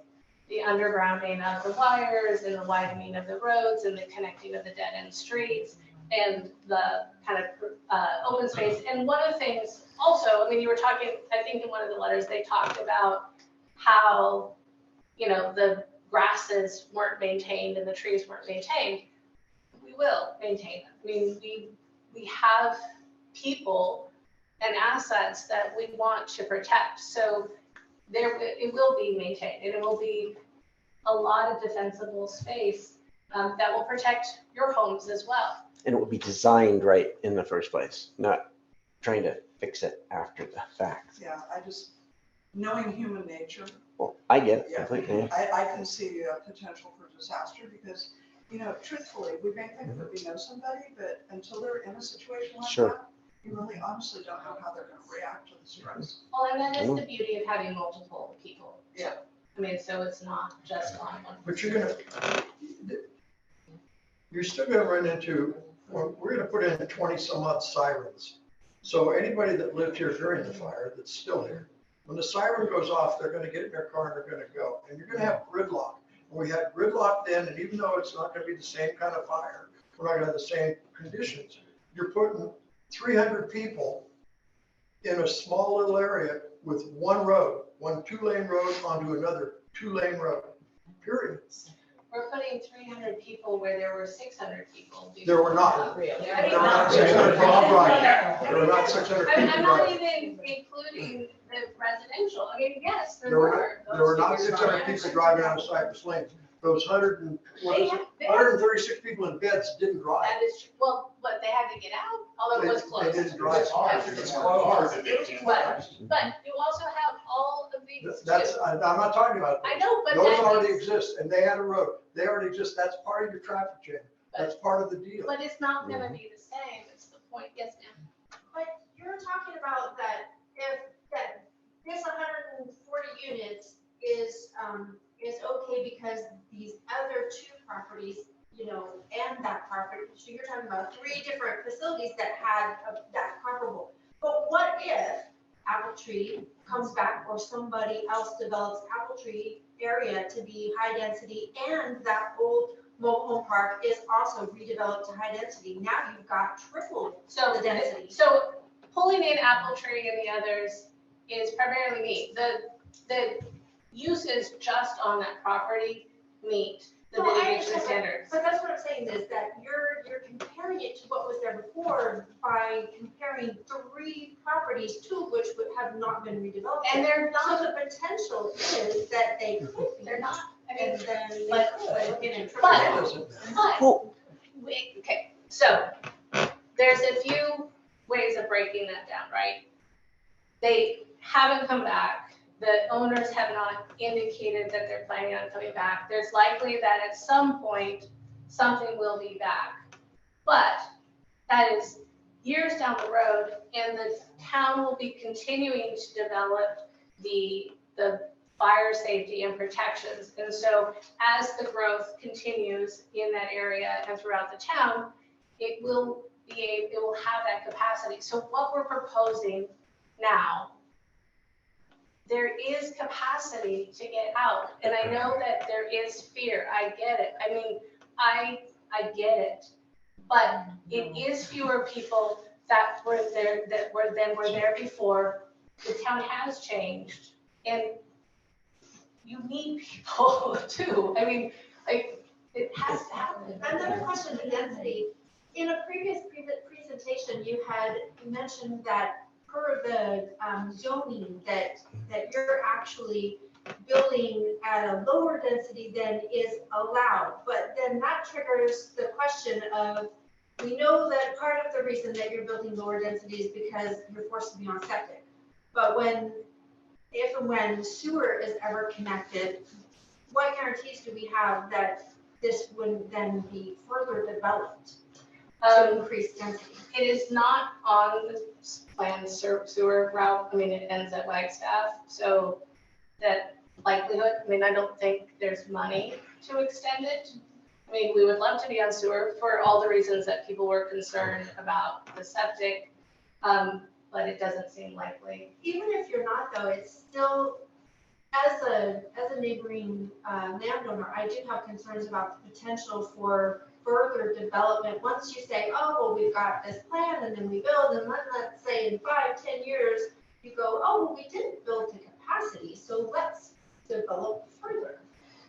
the undergrounding of the wires and the widening of the roads and the connecting of the dead end streets and the kind of open space. And one of the things also, I mean, you were talking, I think in one of the letters, they talked about how, you know, the grasses weren't maintained and the trees weren't maintained. We will maintain them. I mean, we have people and assets that we want to protect. So it will be maintained, and it will be a lot of defensible space that will protect your homes as well. And it will be designed right in the first place, not trying to fix it after the fact. Yeah, I just, knowing human nature, Well, I get it Yeah. completely. I can see a potential for disaster because, you know, truthfully, we may think that we know somebody, but until they're in a situation like Sure. that, you really honestly don't know how they're gonna react to the stress. Well, and that is the beauty of having multiple people. Yeah. I mean, so it's not just on one. But you're still gonna run into, well, we're gonna put in 20 some odd sirens. So anybody that lived here during the fire that's still here, when the siren goes off, they're gonna get in their car and they're gonna go. And you're gonna have gridlock. And we had gridlock then, and even though it's not gonna be the same kind of fire, we're not gonna have the same conditions. You're putting 300 people in a small little area with one road, one 2-lane road onto another 2-lane road, period. We're putting 300 people where there were 600 people. There were not. I mean, There were not 600 people driving. There were not 600 I'm people not driving. even including the residential. I mean, yes, there There were. were Those not figures 600 are people actually- driving on Cypress Lanes. Those 136 people in beds didn't drive. That is, true. Well, but they had to get out, although it was They closed. didn't drive hard. It's closed. But you also have all of the things That's, too. I'm not talking about I those. know, but Those that already is, exist, and they had a road. They already exist. That's part of your traffic jam. That's part of the deal. but it's not gonna be the same, it's the point, yes, ma'am. But you're talking about that if, that this 140 units is okay because these other two properties, you know, and that property, so you're talking about 3 different facilities that had that comparable. But what if Apple Tree comes back or somebody else develops Apple Tree area to be high density and that old mobile home park is also redeveloped to high density? Now you've got triple So, the density. so pulling in Apple Tree and the others is primarily me. The uses just on that property meet the No, I mitigation understand, standards. But that's what I'm saying is that you're comparing it to what was there before by comparing 3 properties, 2 of which would have not been redeveloped. And they're So not, the potential is that they could be. they're not, I mean, And then they but- could look at but- That doesn't matter. but, Well, wait, okay, so there's a few ways of breaking that down, right? They haven't come back. The owners have not indicated that they're planning on coming back. There's likely that at some point, something will be back. But that is years down the road, and the town will be continuing to develop the fire safety and protections. And so as the growth continues in that area and throughout the town, it will have that capacity. So what we're proposing now, there is capacity to get out. And I know that there is fear. I get it. I mean, I get it. But it is fewer people that were there before. The town has changed. And you need people too. I mean, like, it has to happen. Another question, the density. In a previous presentation, you had mentioned that per the zoning, that you're actually building at a lower density than is allowed. But then that triggers the question of, we know that part of the reason that you're building lower density is because you're forced to be on septic. But if and when sewer is ever connected, what guarantees do we have that this would then be further developed to increase density? It is not on the planned sewer route. I mean, it ends at Wagstaff, so that likelihood, I mean, I don't think there's money to extend it. I mean, we would love to be on sewer for all the reasons that people were concerned about the septic, but it doesn't seem likely. Even if you're not though, it's still, as a neighboring landowner, I do have concerns about the potential for further development. Once you say, oh, well, we've got this plan and then we build, and let's say in 5-10 years, you go, oh, well, we didn't build to capacity, so let's develop further.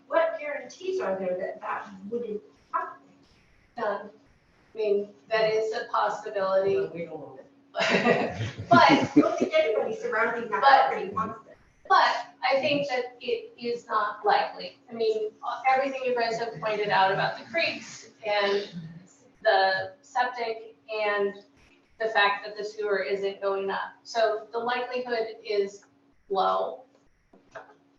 What guarantees are there that that wouldn't happen? I mean, that is a possibility. Well, we don't know. But I don't think anybody surrounding that property wants it. But I think that it is not likely. I mean, everything you guys have pointed out about the creeks and the septic and the fact that the sewer isn't going up. So the likelihood is low.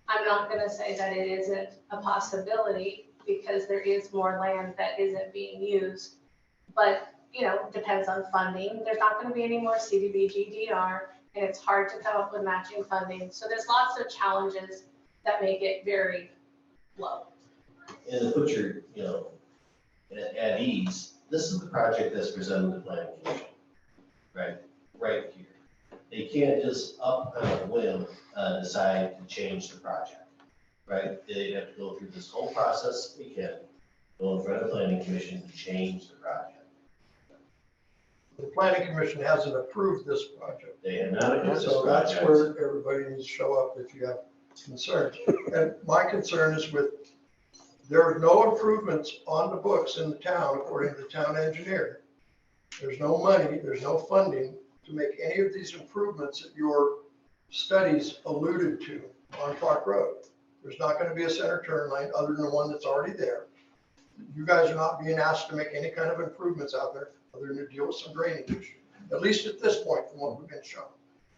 I'm not gonna say that it isn't a possibility because there is more land that isn't being used. But, you know, it depends on funding. There's not gonna be any more CDBG DR. And it's hard to come up with matching funding. So there's lots of challenges that make it very low. And to put your, you know, at ease, this is the project that's presented to the planning commission, right here. They can't just up on a whim, decide to change the project, right? They have to go through this whole process. They can go in front of the planning commission to change the project. The planning commission hasn't approved this project. They have not approved this So that's project. where everybody needs to show up if you have concerns. And my concern is with, there are no improvements on the books in the town, according to the town engineer. There's no money, there's no funding to make any of these improvements that your studies alluded to on Clark Road. There's not going to be a center turn lane other than the one that's already there. You guys are not being asked to make any kind of improvements out there other than to deal with some drainage issue, at least at this point from what we've been shown.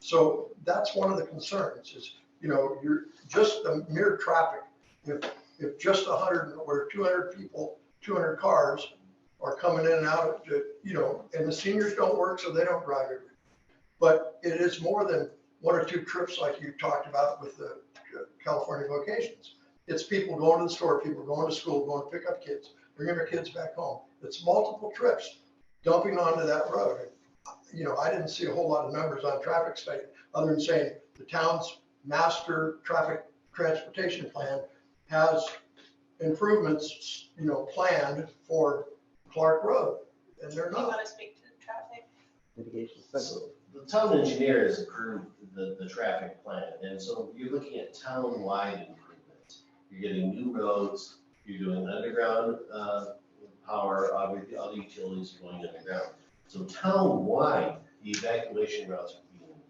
So that's one of the concerns is you know, you're just the mere traffic. If just 100 or 200 people, 200 cars are coming in and out, you know, and the seniors don't work, so they don't drive it. But it is more than 1 or 2 trips like you talked about with the California vocations. It's people going to the store, people going to school, going to pick up kids, bringing their kids back home. It's multiple trips dumping onto that road. You know, I didn't see a whole lot of numbers on traffic study other than saying the town's master traffic transportation plan has improvements, you know, planned for Clark Road, and they're Do you not. want to speak to the traffic? Mitigation. So the town engineer has approved the traffic plan, and so you're looking at town-wide improvements. You're getting new roads, you're doing underground power, obviously, other utilities are going underground. So town-wide, the evacuation routes are being improved.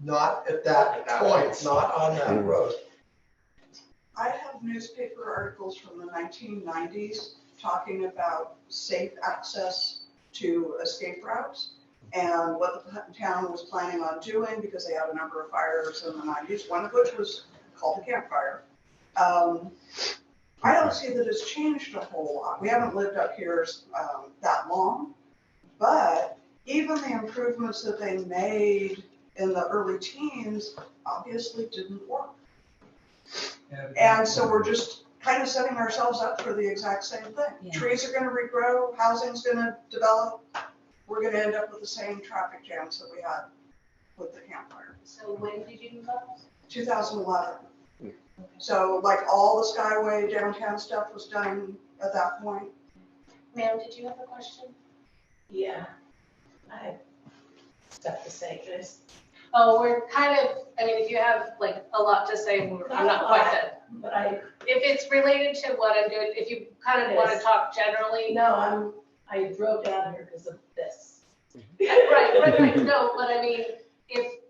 Not at that point, not on that road. I have newspaper articles from the 1990s talking about safe access to escape routes and what the town was planning on doing because they had a number of fires in the 90s, one of which was called the campfire. I don't see that it's changed a whole lot. We haven't lived up here that long, but even the improvements that they made in the early teens obviously didn't work. And so we're just kind of setting ourselves up for the exact same thing. Yeah. Trees are going to regrow, housing's going to develop. We're going to end up with the same traffic jams that we had with the campfire. So when did you move up? 2011. So like all the Skyway downtown stuff was done at that point. Ma'am, did you have a question? Yeah, I have stuff to say, Chris. Oh, we're kind of, I mean, if you have like a lot to say, I'm not quite done. But I, If it's related to what I'm doing, if you kind of want to talk generally. no, I drove down here because of this. Right, no, but I mean, if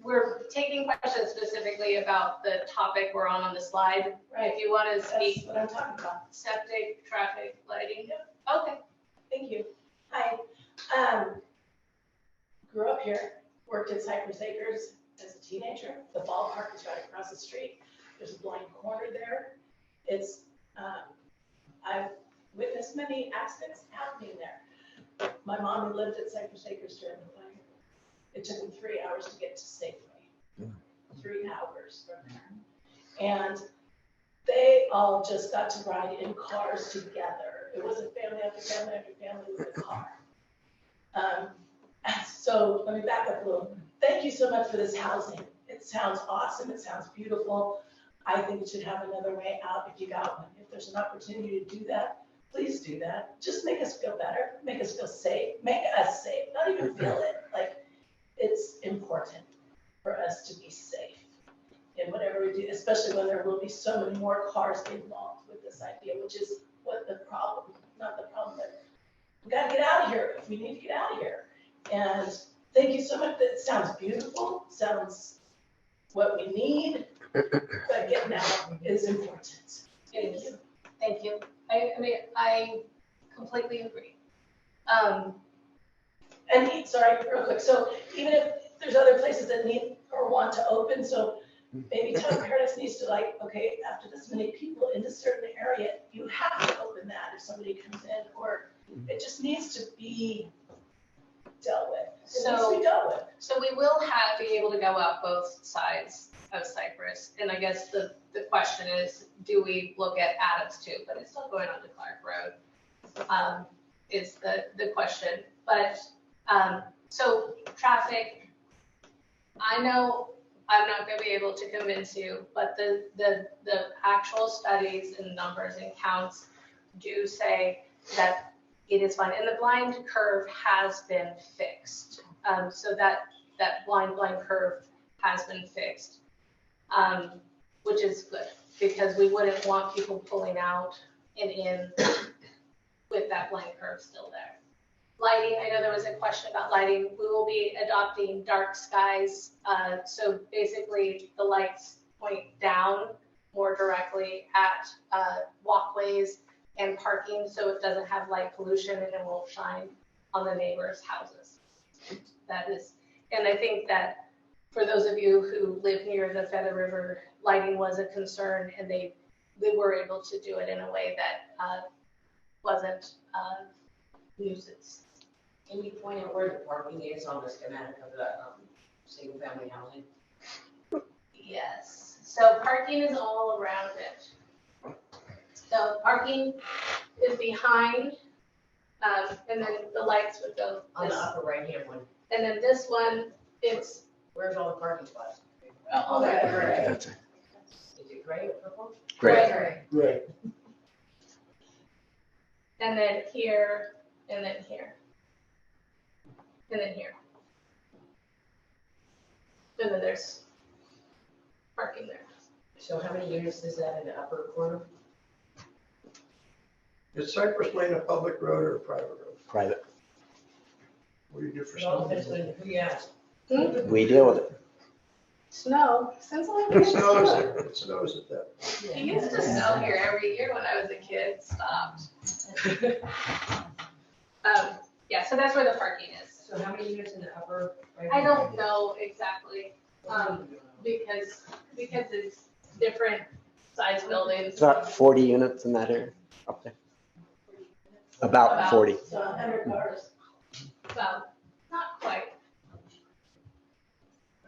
we're taking questions specifically about the topic we're on the slide. Right. If you want to speak. That's what I'm talking about. Septic, traffic, lighting. Okay. Thank you. Hi. Grew up here, worked at Cypress Acres as a teenager. The ballpark is right across the street. There's a blind corner there. It's, I've witnessed many accidents happening there. My mom had lived at Cypress Acres during the fire. It took me 3 hours to get to Safeway. 3 hours from there. And they all just got to ride in cars together. It wasn't family after family after family with a car. So let me back up a little. Thank you so much for this housing. It sounds awesome. It sounds beautiful. I think it should have another way out if you got one. If there's an opportunity to do that, please do that. Just make us feel better. Make us feel safe. Make us safe. Not even feel it. Like, it's important for us to be safe in whatever we do, especially when there will be so many more cars involved with this idea, which is what the problem, not the problem, but we got to get out of here if we need to get out of here. And thank you so much. That sounds beautiful, sounds what we need, but getting out is important. Thank you. Thank you. I mean, I completely agree. And sorry, real quick. So even if there's other places that need or want to open, so maybe Town Paradise needs to like, okay, after this many people in this certain area, you have to open that if somebody comes in, or it just needs to be dealt with. It needs to be dealt with. So we will be able to go out both sides of Cypress. And I guess the question is, do we look at Adams too? But it's still going on to Clark Road, is the question. But, so traffic, I know I'm not gonna be able to convince you, but the actual studies and numbers and counts do say that it is fine. And the blind curve has been fixed. So that blind curve has been fixed, which is good because we wouldn't want people pulling out and in with that blind curve still there. Lighting, I know there was a question about lighting. We will be adopting dark skies. So basically the lights point down more directly at walkways and parking, so it doesn't have light pollution and it won't shine on the neighbors' houses. That is, and I think that for those of you who live near the Feather River, lighting was a concern, and they were able to do it in a way that wasn't nuisance. Can you point out where the parking is on the schematic of the, single family housing? Yes, so parking is all around it. So parking is behind, and then the lights would go On the this, upper right hand one, and then this one, it's, where's all the parking spots? oh, that gray. That's it. Is it gray or purple? Great. Right. And then here, and then here. And then here. And then there's parking there. So how many units is that in the upper corner? Is Cypress Lane a public road or a private road? Private. What do you do for It all snow? depends on who you ask. We deal with it. Snow, since I It snows there, it snows at that. It used to snow here every year when I was a kid, stopped. Yeah, so that's where the parking is. So how many units in the upper? right I hand? don't know exactly, because it's different size buildings. It's about 40 units in that area up there. About 40. So 100 cars. Well, not quite.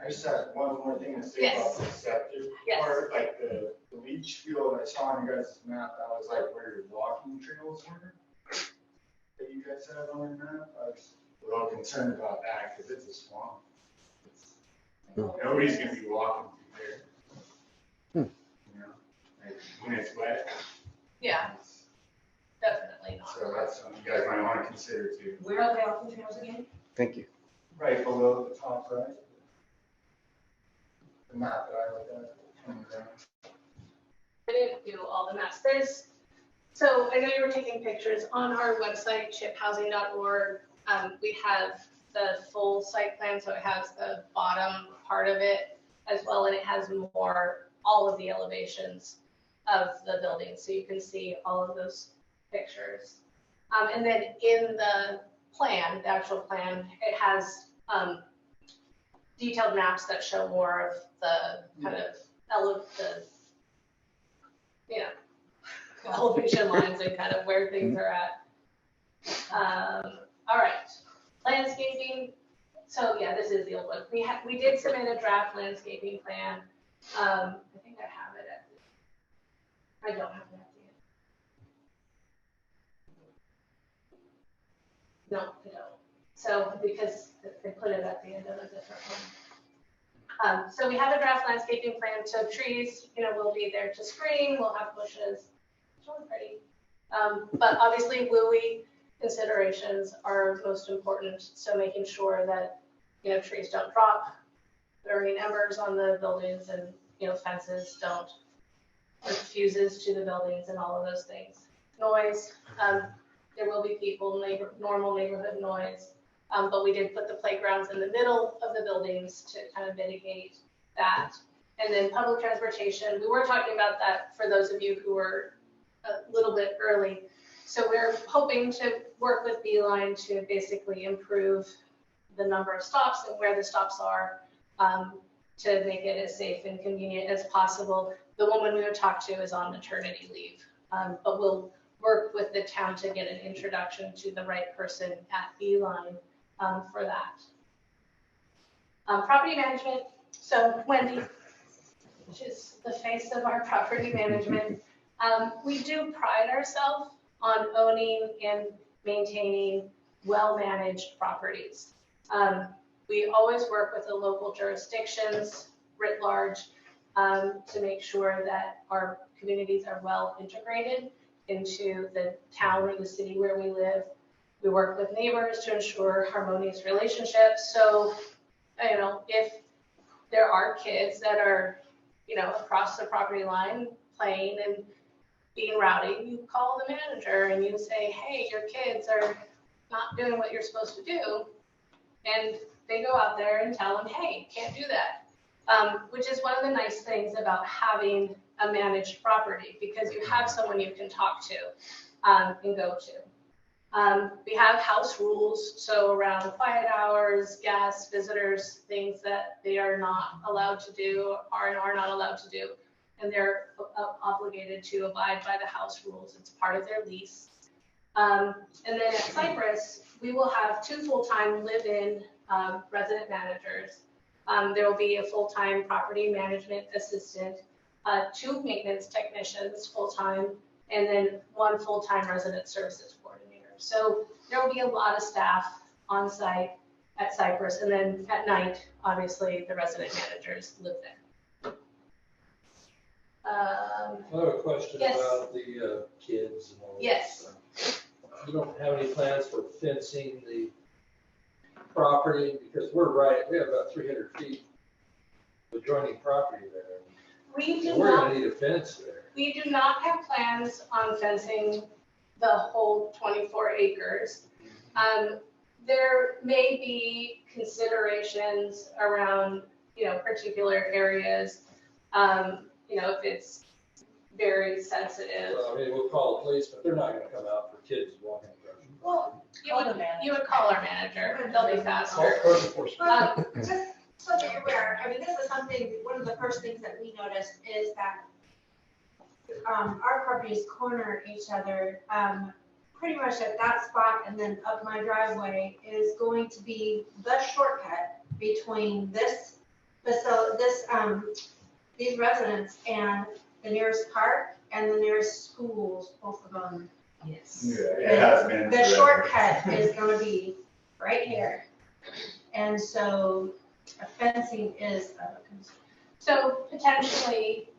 I just have one more thing to say Yes. about the septic Yes. part, like the leach field I saw on your guys' map, that was like where your walking trails were. That you guys have on your map, I was a little concerned about that, because it's a swamp. Nobody's gonna be walking through there. You know, like, when it's wet. Yeah, definitely not. So that's something you guys might wanna consider too. Where are the walking trails again? Thank you. Right below the top right. The map that I looked at. I didn't do all the maps. So I know you were taking pictures. On our website, chiphousing.org, we have the full site plan, so it has the bottom part of it as well, and it has all of the elevations of the building, so you can see all of those pictures. And then in the plan, the actual plan, it has detailed maps that show more of the kind of elevation lines and kind of where things are at. All right, landscaping. So yeah, this is the old one. We did submit a draft landscaping plan. I think I have it I don't have it at the end. No, I don't. So because they put it at the end of a different one. So we have a draft landscaping plan. So trees, will be there to screen. We'll have bushes. It's really pretty. But obviously, WUI considerations are most important. So making sure that, trees don't drop burning embers on the buildings, and, fences don't put fuses to the buildings and all of those things. Noise, there will be people, normal neighborhood noise. But we did put the playgrounds in the middle of the buildings to kind of mitigate that. And then public transportation, we were talking about that for those of you who were a little bit early. So we're hoping to work with Beeline to basically improve the number of stops and where the stops are, to make it as safe and convenient as possible. The woman we would talk to is on maternity leave, but we'll work with the town to get an introduction to the right person at Beeline for that. Property management. So Wendy, which is the face of our property management, we do pride ourselves on owning and maintaining well-managed properties. We always work with the local jurisdictions writ large to make sure that our communities are well integrated into the town or the city where we live. We work with neighbors to ensure harmonious relationships. So, if there are kids that are, across the property line playing and being rowdy, you call the manager and you say, hey, your kids are not doing what you're supposed to do. And they go out there and tell them, hey, can't do that. Which is one of the nice things about having a managed property, because you have someone you can talk to and go to. We have house rules, so around quiet hours, guests, visitors, things that they are not allowed to do, are not allowed to do. And they're obligated to abide by the house rules. It's part of their lease. And then at Cypress, we will have 2 full-time live-in resident managers. There will be a full-time property management assistant, 2 maintenance technicians full-time, and then 1 full-time resident services coordinator. So there will be a lot of staff on site at Cypress, and then at night, obviously, the resident managers live there. I have a question Yes. about the kids and all that Yes. stuff. You don't have any plans for fencing the property, because we have about 300 feet of adjoining property there. We do And we're not, gonna need a fence there. we do not have plans on fencing the whole 24 acres. There may be considerations around, particular areas, if it's very sensitive. So, I mean, we'll call the police, but they're not gonna come out for kids walking across. Well, you would call our manager, they'll be faster. All code enforcement. Just so that you're aware, I mean, this is something, one of the first things that we noticed is that our properties corner each other, pretty much at that spot, and then up my driveway is going to be the shortcut between this facility, these residents and the nearest park and the nearest schools, both of them. Yes. Yeah, it has been. The shortcut is gonna be right here. And so fencing is a concern. So potentially,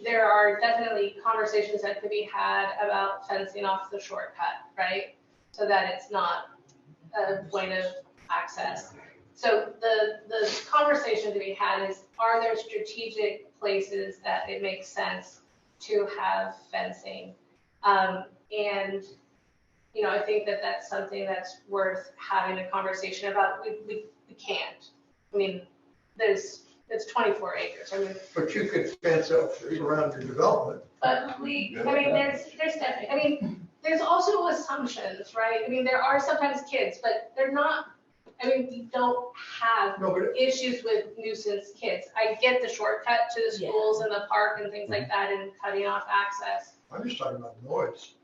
there are definitely conversations that could be had about fencing off the shortcut, right? So that it's not a point of access. So the conversation to be had is, are there strategic places that it makes sense to have fencing? And, I think that that's something that's worth having a conversation about. We can't. It's 24 acres. But you could fence up around your development. But there's definitely, there's also assumptions, right? There are sometimes kids, but they're not, we don't have No, but issues with nuisance kids. I get the shortcut to the schools and the park and things like that and cutting off access. I'm just talking about noise.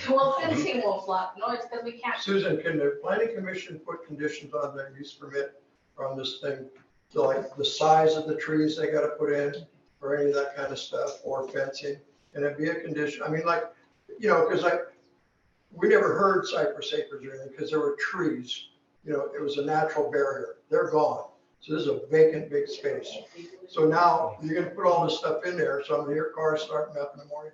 Well, fencing won't block noise because we can't. Susan, can the planning commission put conditions on their use permit on this thing? So like the size of the trees they gotta put in, or any of that kind of stuff, or fencing? Can it be a condition? Because we never heard Cypress Acres or anything, because there were trees. It was a natural barrier. They're gone. So this is a vacant big space. So now you're gonna put all this stuff in there, so I'm gonna hear cars starting up in the morning.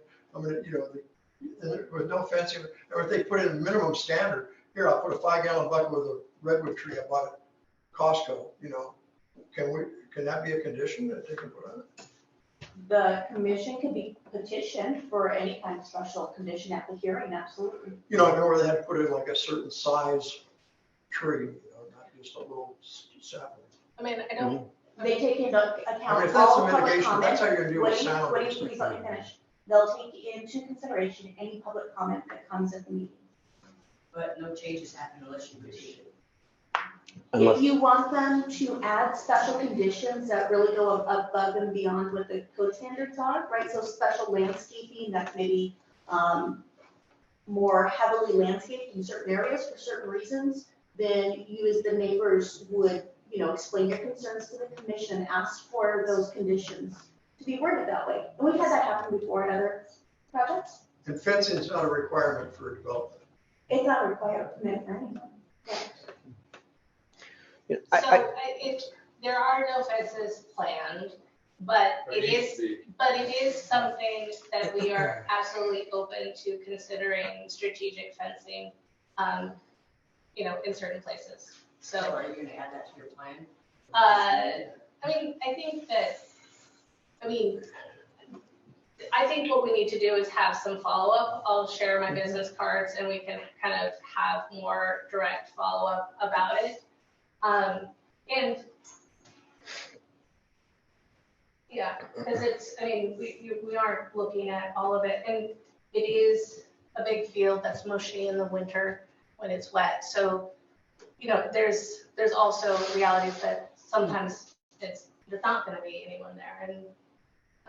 With no fencing, or if they put in a minimum standard, here, I'll put a 5-gallon bucket with a redwood tree I bought at Costco, can that be a condition that they can put on it? The commission could be petitioned for any kind of special condition at the hearing, absolutely. Where they had to put in like a certain size tree, not just a little sapling. I don't. They take into account If that's all a public mitigation, that's comment. how you're gonna deal with sound. Please let me finish. They'll take into consideration any public comment that comes at the meeting. But no changes happen unless you petition. Unless- If you want them to add special conditions that really go above and beyond what the code standards are, right? So special landscaping that's maybe more heavily landscaped in certain areas for certain reasons, then you as the neighbors would, explain your concerns to the commission, ask for those conditions to be worded that way. And we've had that happen before in other projects. And fencing is not a requirement for development. It's not a requirement for anyone. Yeah, There are no fences planned, but it is something that we are absolutely open to considering strategic fencing, in certain places. So are you gonna add that to your plan? I think what we need to do is have some follow-up. I'll share my business cards and we can kind of have more direct follow-up about it. Because we aren't looking at all of it, and it is a big field that's mushy in the winter when it's wet. So, there's also realities that sometimes there's not gonna be anyone there. And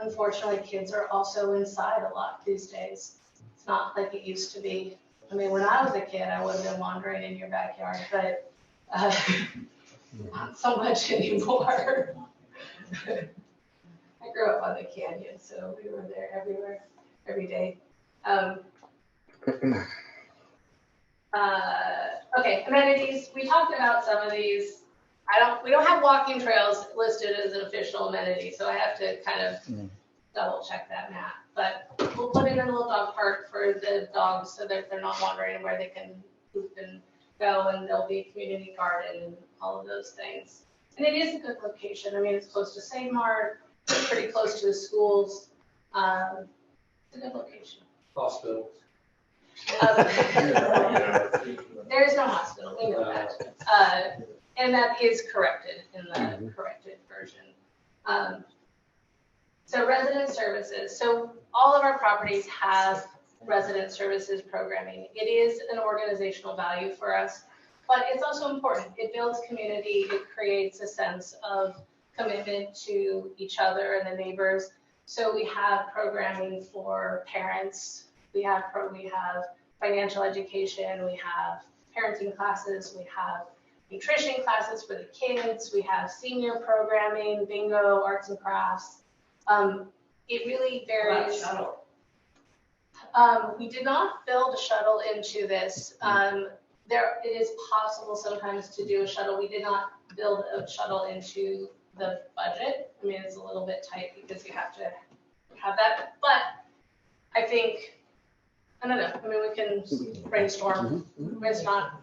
unfortunately, kids are also inside a lot these days. It's not like it used to be. I mean, when I was a kid, I would have been wandering in your backyard, but not so much anymore. I grew up on the canyon, so we were there everywhere, every day. Okay, amenities. We talked about some of these. We don't have walking trails listed as an official amenity, so I have to kind of double check that map. But we'll put in a little dog park for the dogs so that they're not wandering where they can poop and go, and there'll be a community garden and all of those things. And it is a good location. I mean, it's close to St. Mark, pretty close to the schools. It's a good location. Hospital. There is no hospital, we know that. And that is corrected in the corrected version. So resident services. So all of our properties have resident services programming. It is an organizational value for us, but it's also important. It builds community. It creates a sense of commitment to each other and the neighbors. So we have programming for parents. We have financial education. We have parenting classes. We have nutrition classes for the kids. We have senior programming, bingo, arts and crafts. It really varies. We did not build a shuttle into this. It is possible sometimes to do a shuttle. We did not build a shuttle into the budget. I mean, it's a little bit tight because you have to have that. But I think, I don't know. I mean, we can brainstorm. It's not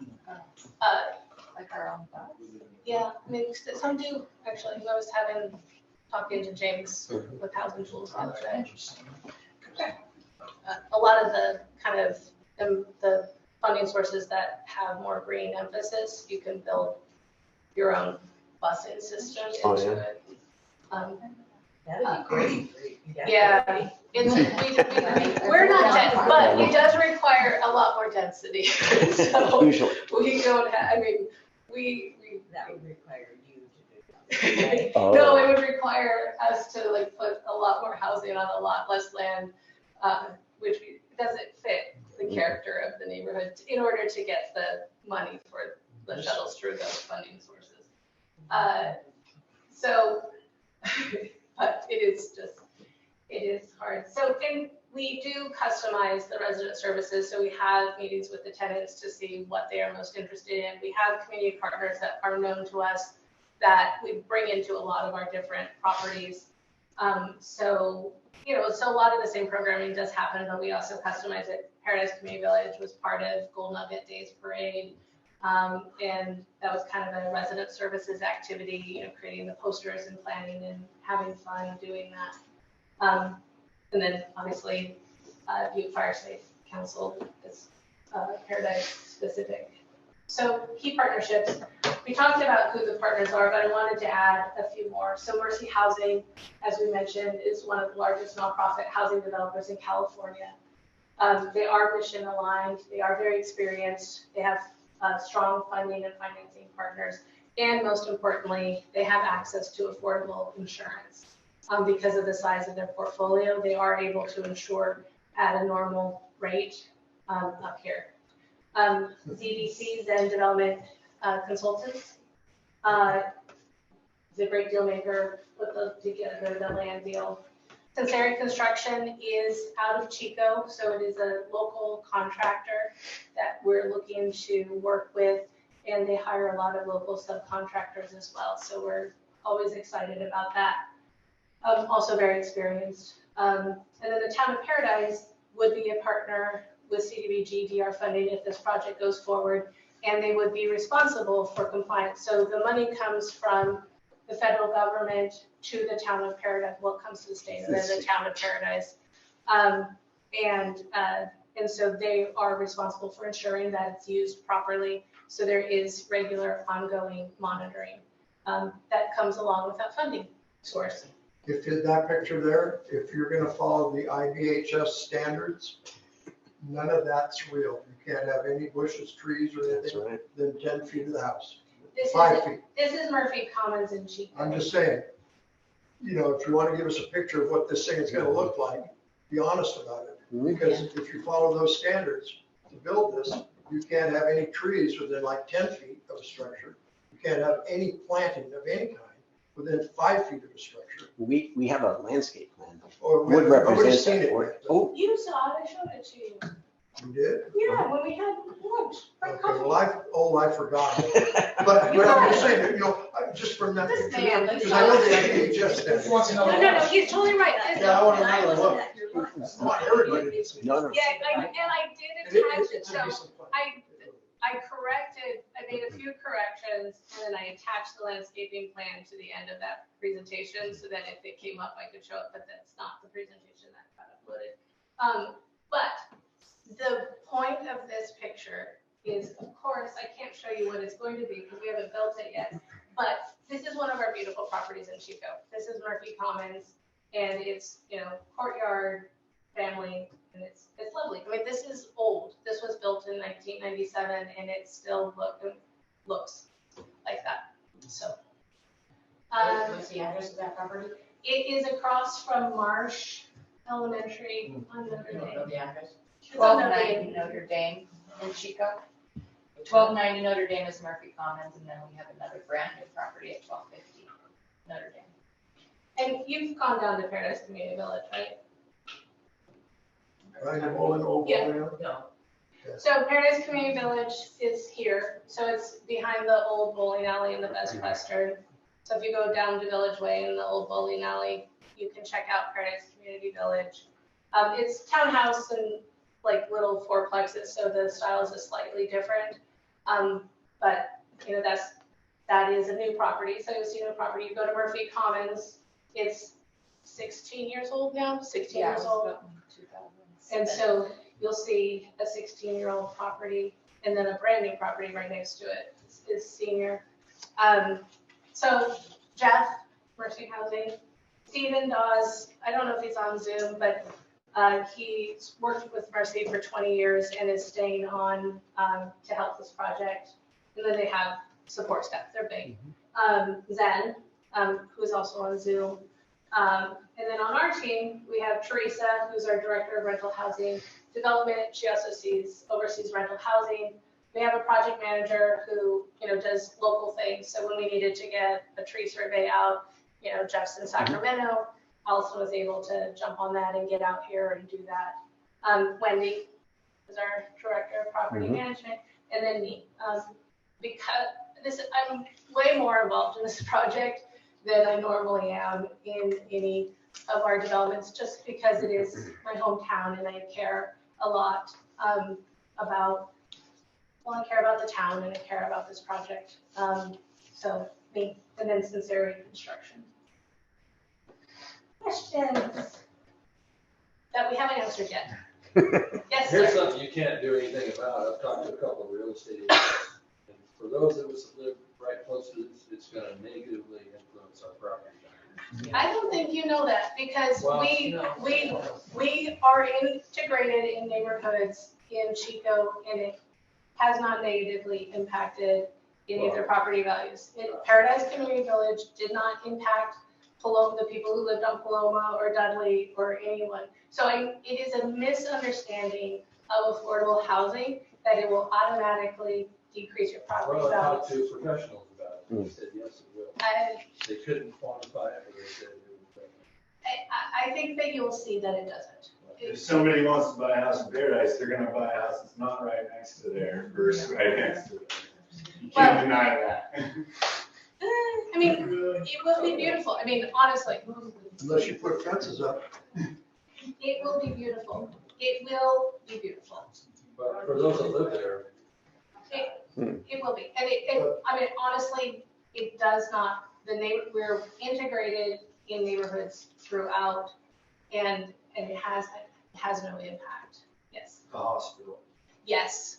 Like our own thoughts. Yeah, I mean, some do actually. I was talking to James with Housing Tools the other day. A lot of the kind of the funding sources that have more green emphasis, you can build your own busing system into it. That'd be great. Yeah, we're not dense, but it does require a lot more density. So Usually. we don't have, I mean, That would require you to do that. Oh. No, it would require us to like put a lot more housing on a lot less land, which doesn't fit the character of the neighborhood in order to get the money for the shuttles through those funding sources. But it is hard. So, and we do customize the resident services. So we have meetings with the tenants to see what they are most interested in. We have community partners that are known to us that we bring into a lot of our different properties. So a lot of the same programming does happen, but we also customize it. Paradise Community Village was part of Gold Nugget Days Parade. And that was kind of a resident services activity, creating the posters and planning and having fun doing that. And then obviously, Butte Fire Safe Council is Paradise specific. So key partnerships. We talked about who the partners are, but I wanted to add a few more. So Mercy Housing, as we mentioned, is one of the largest nonprofit housing developers in California. They are mission aligned. They are very experienced. They have strong funding and financing partners. And most importantly, they have access to affordable insurance. Because of the size of their portfolio, they are able to insure at a normal rate up here. ZDC, Zen Development Consultants, is a great deal maker, put together the land deal. Sinceri Construction is out of Chico, so it is a local contractor that we're looking to work with, and they hire a lot of local subcontractors as well. So we're always excited about that. Also very experienced. And then the Town of Paradise would be a partner with CDBG DR funding if this project goes forward, and they would be responsible for compliance. So the money comes from the federal government to the Town of Paradise, well, it comes to the state and then the Town of Paradise. And so they are responsible for ensuring that it's used properly. So there is regular ongoing monitoring that comes along with that funding source. If in that picture there, if you're gonna follow the IBHS standards, None of that's real. You can't have any bushes, trees, or That's anything right. within 10 feet of the house. This 5 is, feet. this is Murphy Commons in Chico. I'm just saying, you know, if you want to give us a picture of what this thing is going to look like, be honest about it. Because if you follow those standards to build this, you can't have any trees within like 10 feet of a structure. You can't have any planting of any kind within 5 feet of a structure. We have a landscape plan. Or Would nobody's represent seen that. it Or- yet. Oh, You saw it, I showed it to you. You did? Yeah, when we had lunch. for Okay, coffee. well, I forgot. But I'm just saying, that, you know, just from that This picture, man, because I know they gave just that. Who wants another No, one? he's totally right. This Yeah, I want is- another wasn't look. at your lunch. I want everybody to see. no, no. Yeah, I did And attach it, it's a so decent plan. I corrected, I made a few corrections, and then I attached the landscaping plan to the end of that presentation, so that if it came up, I could show it, but that's not the presentation that got uploaded. But the point of this picture is, of course, I can't show you what it's going to be, because we haven't built it yet, but this is one of our beautiful properties in Chico. This is Murphy Commons, and it's, you know, courtyard, family, and it's lovely. I mean, this is old. This was built in 1997, and it still looks like that. So, What's the address of that property? it is across from Marsh Elementary on Notre You don't know Dame. the address? It's on Notre 1290 Dame. Notre Dame in Chico. 1290 Notre Dame is Murphy Commons, and then we have another brand new property at 1250 Notre Dame. And you've gone down to Paradise Community Village, right? Right, I'm all in old Yeah. Orleans. No. So Paradise Community Village is here, so it's behind the old bowling alley in the Best Western. So if you go down to Village Way in the old bowling alley, you can check out Paradise Community Village. It's townhouse and like little fourplexes, so the styles is slightly different. But you know, that is a new property. So you'll see a new property. You go to Murphy Commons, it's 16 years old now, 16 Yeah, it years was old. built in 2007. And so you'll see a 16-year-old property and then a brand new property right next to it is senior. So Jeff, Mercy Housing, Stephen Dawes, I don't know if he's on Zoom, but he's worked with Mercy for 20 years and is staying on to help this project. And then they have support staff, they're big. Zen, who is also on Zoom. And then on our team, we have Teresa, who's our Director of Rental Housing Development. She also oversees rental housing. We have a project manager who, you know, does local things. So when we needed to get a tree survey out, you know, Jeff's in Sacramento, Allison was able to jump on that and get out here and do that. Wendy is our Director of Property Management. And then me, because I'm way more involved in this project than I normally am in any of our developments, just because it is my hometown and I care a lot about the town and I care about this project. So me, and then Sincerity Construction. Questions that we haven't answered yet? Yes, Here's sir. something you can't do anything about. I've talked to a couple of real estate agents. And for those of us that live right close to this, it's gonna negatively influence our property values. I don't think you know that because Well, we are integrated in neighborhoods in Chico and it has not negatively impacted any of their property values. Paradise Community Village did not impact Paloma, the people who lived on Paloma or Dudley or anyone. So it is a misunderstanding of affordable housing that it will automatically decrease your property Well, I value. talked to professionals about it. They said, yes, it will. They couldn't quantify it, but they said it would. I think that you'll see that it doesn't. If somebody wants to buy a house in Paradise, they're gonna buy a house that's not right next to there versus right next to it. You can't deny that. I mean, it will be beautiful. I mean, honestly, Unless you put fences up. it will be beautiful. It will be beautiful. But for those that live there, It will be. And I mean, honestly, it does not, we're integrated in neighborhoods throughout and it has no impact. Yes. The hospital. Yes.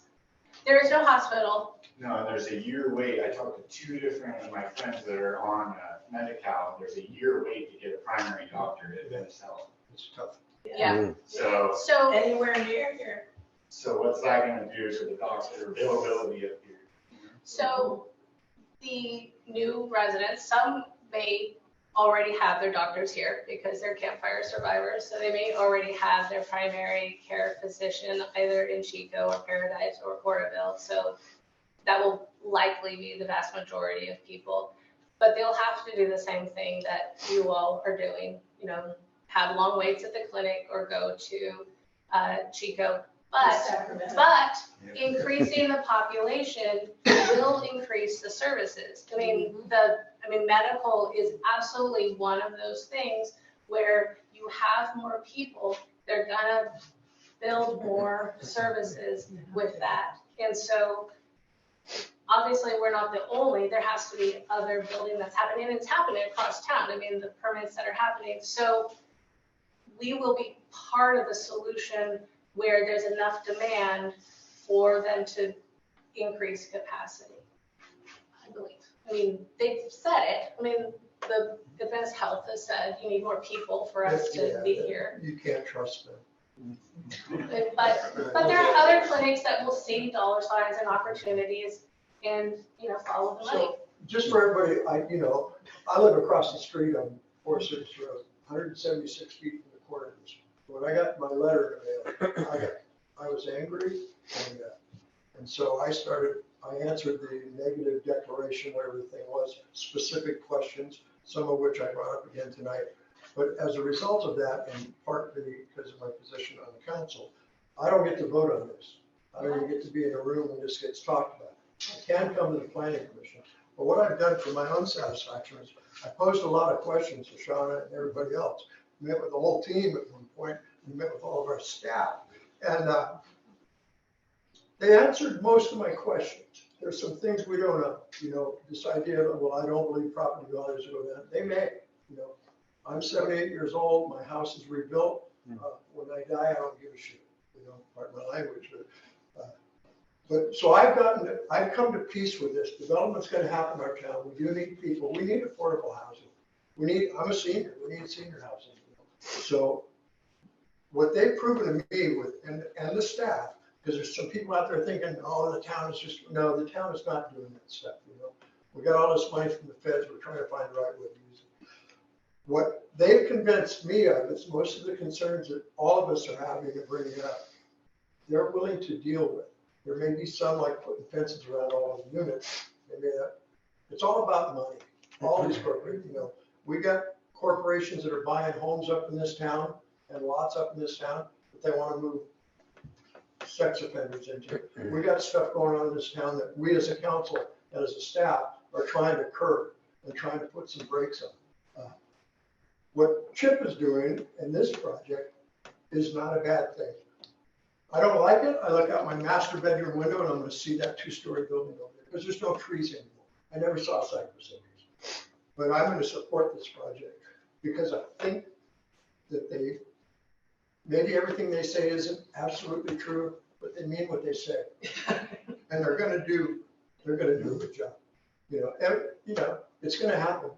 There is no hospital. No, there's a year wait. I talked to two different of my friends that are on Medi-Cal. There's a year wait to get a primary doctor at Venice Health. It's tough. Yeah. So So Anywhere near here. So what's that gonna do to the doctor availability up here? So the new residents, some may already have their doctors here because they're campfire survivors. So they may already have their primary care physician either in Chico or Paradise or Porterville. So that will likely be the vast majority of people. But they'll have to do the same thing that you all are doing, you know, have long waits at the clinic or go to Chico. But increasing the population will increase the services. I mean, medical is absolutely one of those things where you have more people, they're gonna build more services with that. And so obviously we're not the only, there has to be other building that's happening, and it's happening across town. I mean, the permits that are happening. So we will be part of the solution where there's enough demand for them to increase capacity, I believe. I mean, they've said it. I mean, the Advanced Health has said you need more people for us to be here. You can't trust them. But there are other clinics that will see dollar signs and opportunities and, you know, follow the money. So, just for everybody, I live across the street on 46 Road, 176 feet from the corner of the street. When I got my letter in the mail, I was angry, and so I answered the negative declaration, whatever the thing was, specific questions, some of which I brought up again tonight. But as a result of that, and partly because of my position on the council, I don't get to vote on this. I don't even get to be in a room when this gets talked about. I can come to the planning commission. But what I've done for my own satisfaction is I posed a lot of questions to Shauna and everybody else. Met with the whole team at one point. We met with all of our staff. And they answered most of my questions. There's some things we don't know. You know, this idea of, well, I don't believe property values go down. They may. You know, I'm 78 years old. My house is rebuilt. When I die, I don't give a shit. You know, pardon my language. But so I've come to peace with this. Development's going to happen in our town. We do need people. We need affordable housing. I'm a senior. We need senior housing. So what they've proven to me and the staff, because there's some people out there thinking, oh, the town is no, the town is not doing that stuff. You know, we got all this money from the feds. We're trying to find the right way to use it. What they've convinced me of is most of the concerns that all of us are having and bringing up, they're willing to deal with. There may be some like putting fences around all of the units. It's all about money. All these corporate, you know, we got corporations that are buying homes up in this town and lots up in this town that they want to move sex offenders into. We got stuff going on in this town that we as a council and as a staff are trying to curb and trying to put some brakes on. What Chip is doing in this project is not a bad thing. I don't like it. I look out my master bedroom window and I'm going to see that 2-story building over there because there's no trees anymore. I never saw Cypress Acres. But I'm going to support this project because I think that maybe everything they say isn't absolutely true, but they mean what they say. And they're going to do a good job. You know, it's going to happen.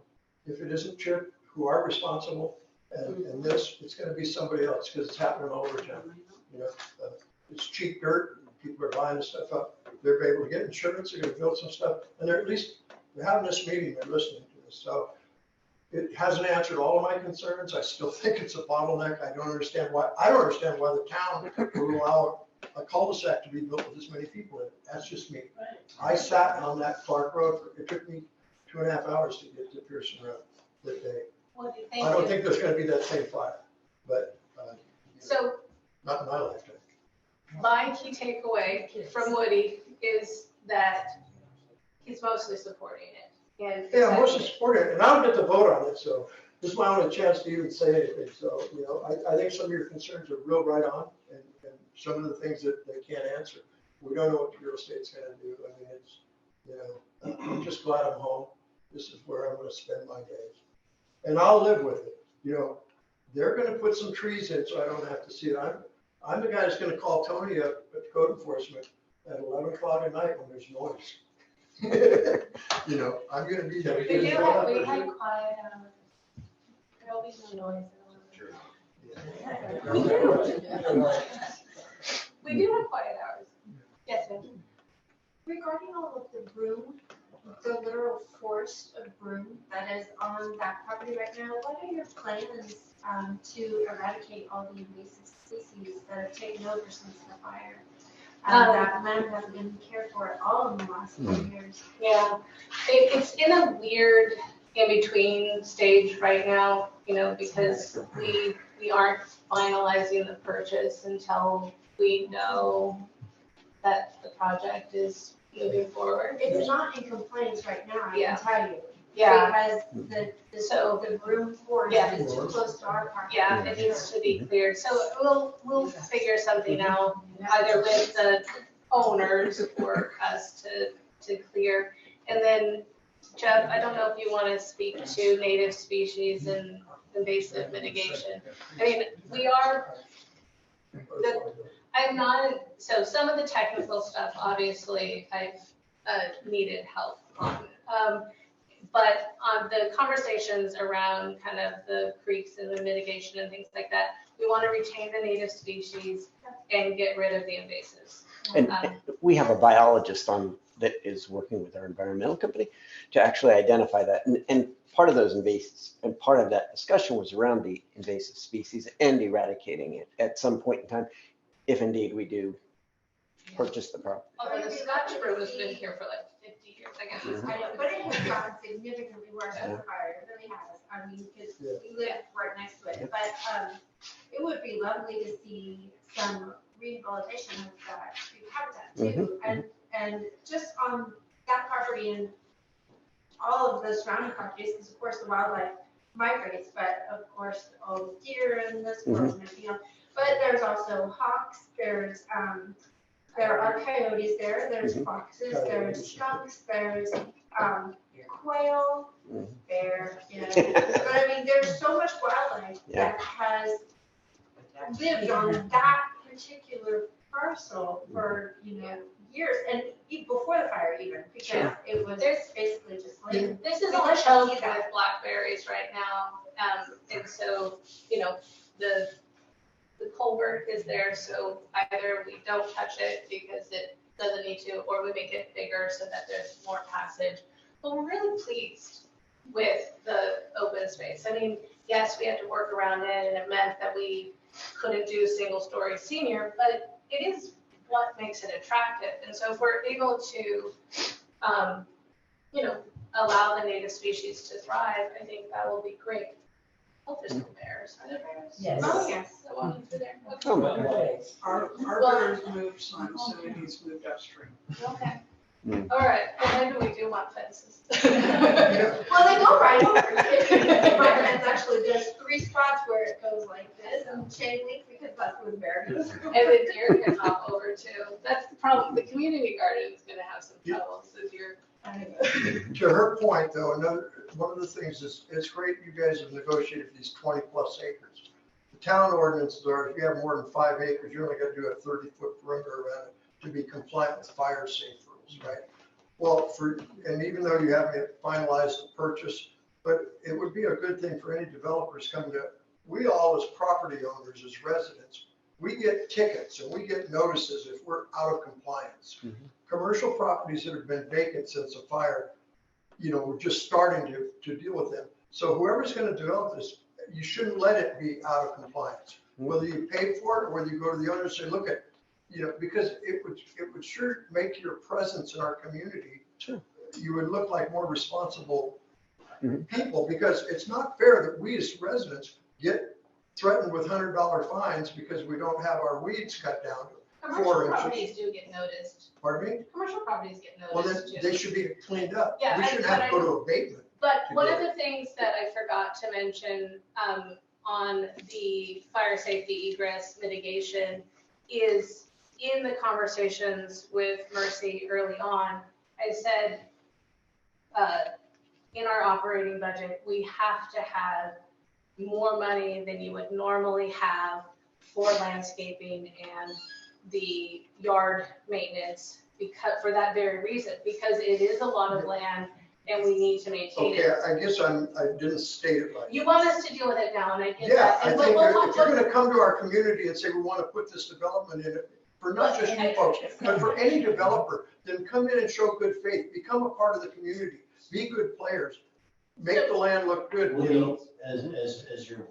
If it isn't Chip, who are responsible, and this, it's going to be somebody else because it's happening all over town. You know, it's cheap dirt. People are buying this stuff up. They're able to get insurance. They're going to build some stuff, and they're having this meeting. They're listening to this. So it hasn't answered all of my concerns. I still think it's a bottleneck. I don't understand why the town will allow a cul-de-sac to be built with this many people in it. That's just me. I sat on that Clark Road. It took me 2.5 hours to get to Pearson Road that day. Well, I don't think there's going to be that same fire, but so not in my lifetime. my key takeaway from Woody is that he's mostly supporting it. And yeah, I'm mostly supporting it, and I don't get to vote on it, so this is my only chance to even say anything. So, you know, I think some of your concerns are real right on, and some of the things that they can't answer. We don't know what the real estate's going to do. I mean, it's, you know, I'm just glad I'm home. This is where I'm going to spend my days. And I'll live with it. You know, they're going to put some trees in so I don't have to see it. I'm the guy that's going to call Tony up at code enforcement at 11 o'clock at night when there's noise. You know, I'm going to be there. We had quiet, there'll be no noise. Sure. We do have quiet regarding all of the broom, the literal forest of broom that is on that property right now, what are your plans to eradicate all the invasive species that have taken over since the fire? That land hasn't been cared for at all in the last 4 years. Yeah, it's in a weird in-between stage right now, you know, because we aren't finalizing the purchase until we know that the project is moving forward. It's not in compliance right now, I Yeah. can tell you. Yeah, Because So- the broom forest Yeah. is too close to our property. yeah, it needs to be cleared. So we'll figure something out, either with the owners or us to clear. And then Jeff, I don't know if you want to speak to native species and invasive mitigation. I mean, we are, I'm not, so some of the technical stuff, obviously, I've needed help on. But on the conversations around kind of the creeks and the mitigation and things like that, we want to retain the native species and get rid of the invasives. And we have a biologist on that is working with our environmental company to actually identify that. And part of those invasives, and part of that discussion was around the invasive species and eradicating it at some point in time, if indeed we do purchase the property. Although the Scotch brew has been here for like 50 years, I guess. Mhm. I know, but it has gotten significantly worse with the fire, it really has. I mean, because we live right next to it, but it would be lovely to see some rehabilitation of that tree habitat too. And just on that property and all of the surrounding properties, because of course the wildlife migrates, but of course all the deer and the squirrels and everything else. But there's also hawks, there are coyotes there's foxes, there's skunks, there's quail, bear, but I mean, there's so much wildlife that has lived on that particular parcel for, years, and before the fire even, because it was basically just land. This is all choked with blackberries right now, and so, the culvert is there, so either we don't touch it because it doesn't need to, or we make it bigger so that there's more passage. But we're really pleased with the open space. I mean, yes, we had to work around it, and it meant that we couldn't do single-story senior, but it is what makes it attractive. And so if we're able to, allow the native species to thrive, I think that will be great. Oh, there's no bears. Are there bears? Yes. Oh, yes. I walked through there. Okay. Oh, my God. Our bear's moved, so I'm assuming he's moved upstream. Okay. All right. Well, maybe we do want fences. Well, they go right over. My fence actually, there's 3 spots where it goes like this and chain link because that's where the bear goes. And the deer can hop over too. That's the problem. The community garden is going to have some trouble. So deer. To her point, though, one of the things is, it's great you guys have negotiated these 20 plus acres. The town ordinances are, if you have more than 5 acres, you only got to do a 30-foot perimeter around it to be compliant with fire safe rules, right? Well, and even though you haven't finalized the purchase, but it would be a good thing for any developers coming to, we all as property owners, as residents, we get tickets and we get notices if we're out of compliance. Commercial properties that have been vacant since a fire, we're just starting to deal with them. So whoever's going to develop this, you shouldn't let it be out of compliance. Whether you pay for it or whether you go to the owner and say, look at, because it would sure make your presence in our community. Sure. You would look like more responsible people, because it's not fair that we as residents get threatened with $100 fines because we don't have our weeds cut down. Commercial properties do get noticed. Pardon me? Commercial properties get Well, then noticed too. they should be cleaned up. Yeah, We shouldn't have to go to abatement. But one of the things that I forgot to mention on the fire safety egress mitigation is in the conversations with Mercy early on, I said, in our operating budget, we have to have more money than you would normally have for landscaping and the yard maintenance, because for that very reason, because it is a lot of land and we need to maintain it. Okay, I guess I didn't state it right. You want us to deal with it now, and I get Yeah, that. I And think we'll if you're talk- gonna come to our community and say, we want to put this development in it for not just you folks, but for any developer, then come in and show good faith, become a part of the community, be good players, make the land look good, you know? As you're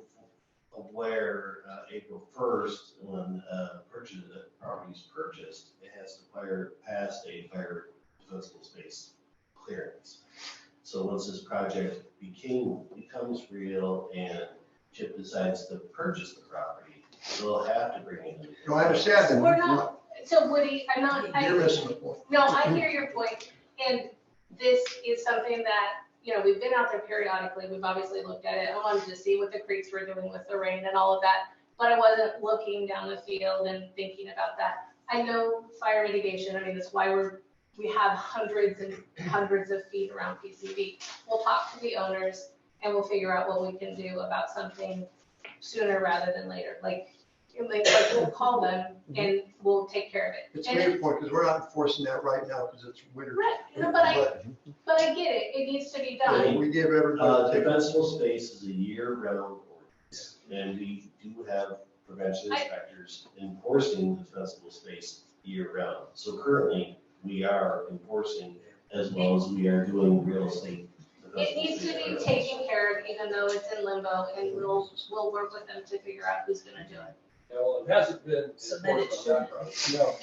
aware, April 1st, when the property is purchased, it has to pass a fire defensible space clearance. So once this project becomes real and Chip decides to purchase the property, they'll have to bring in. No, I understand that. We're not, so Woody, You're missing the point. No, I hear your point, and this is something that, we've been out there periodically, we've obviously looked at it, I wanted to see what the creeks were doing with the rain and all of that, but I wasn't looking down the field and thinking about that. I know fire mitigation, that's why we have hundreds and hundreds of feet around PCV. We'll talk to the owners and we'll figure out what we can do about something sooner rather than later. Like we'll call them and we'll take care of it. It's a great point, because we're not enforcing that right now, because it's winter. Right, but I get it, it needs to be done. We give everybody. Defensible space is a year-round ordinance, and we do have prevention inspectors enforcing defensible space year-round. So currently, we are enforcing as well as we are doing real estate. It needs to be taken care of, even though it's in limbo, and we'll work with them to figure out who's gonna do it. Yeah, well, it hasn't been So then it enforced on that property. No.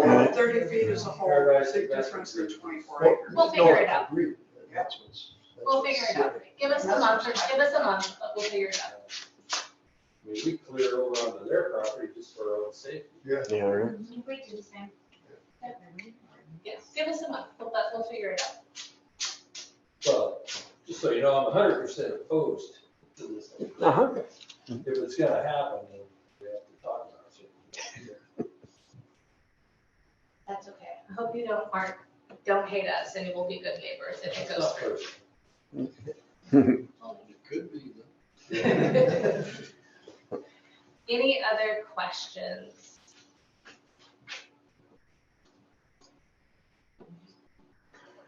No. 30 feet is a whole big difference than 24 acres. We'll figure it out. Agreed. That's what's. We'll figure it out. Give us a month, but we'll figure it out. I mean, we clear over onto their property just for our own safety. Yeah. Yeah, right. We do the same. Yes, give us a month, we'll figure it out. Well, just so you know, I'm 100% opposed to this. Uh-huh. If it's gonna happen, then we have to talk about it. That's okay. I hope you don't hate us, and we'll be good neighbors if it goes through. It could be. Any other questions?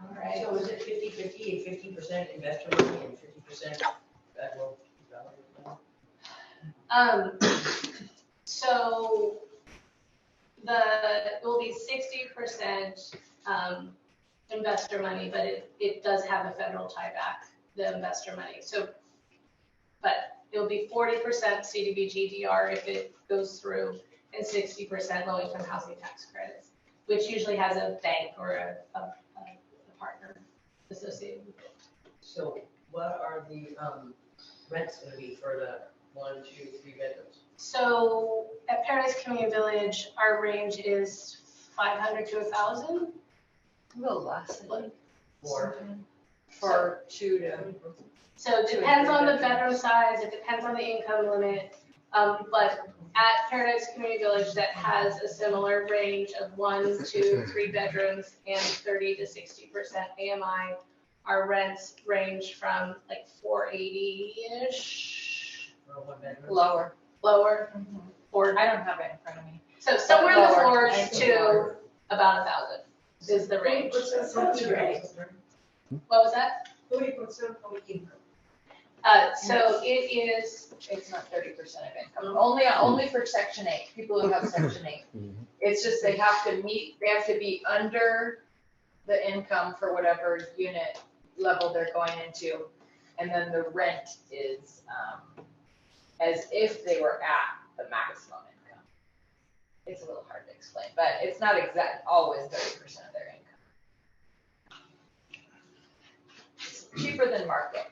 All right. So is it 50/50, 50% investor money and 50% federal development money? So it will be 60% investor money, but it does have a federal tie back, the investor money. So, but it'll be 40% CDBG DR if it goes through, and 60% low income housing tax credits, which usually has a bank or a partner associated with it. So what are the rents gonna be for the 1, 2, 3 bedrooms? So at Paradise Community Village, our range is 500 to 1,000. A little less than For 2 to. So it depends on the bedroom size, it depends on the income limit. But at Paradise Community Village, that has a similar range of 1, 2, 3 bedrooms and 30 to 60% AMI. Our rents range from like $480-ish, For 1 bedroom? lower. lower, or I don't have it in front of me. so somewhere in the Lower. fours to about 1,000 is the range. Sounds great. What was that? 40% of income. So it is, It's not 30% of income, only for section 8, people who have section 8. It's just they have to be under the income for whatever unit level they're going into. And then the rent is, as if they were at the maximum income. It's a little hard to explain, but it's not always 30% of their income. It's cheaper than market.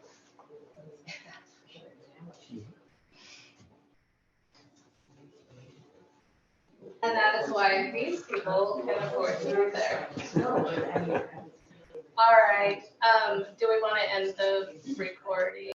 And that is why these people can afford to live there. All right, do we want to end the recording?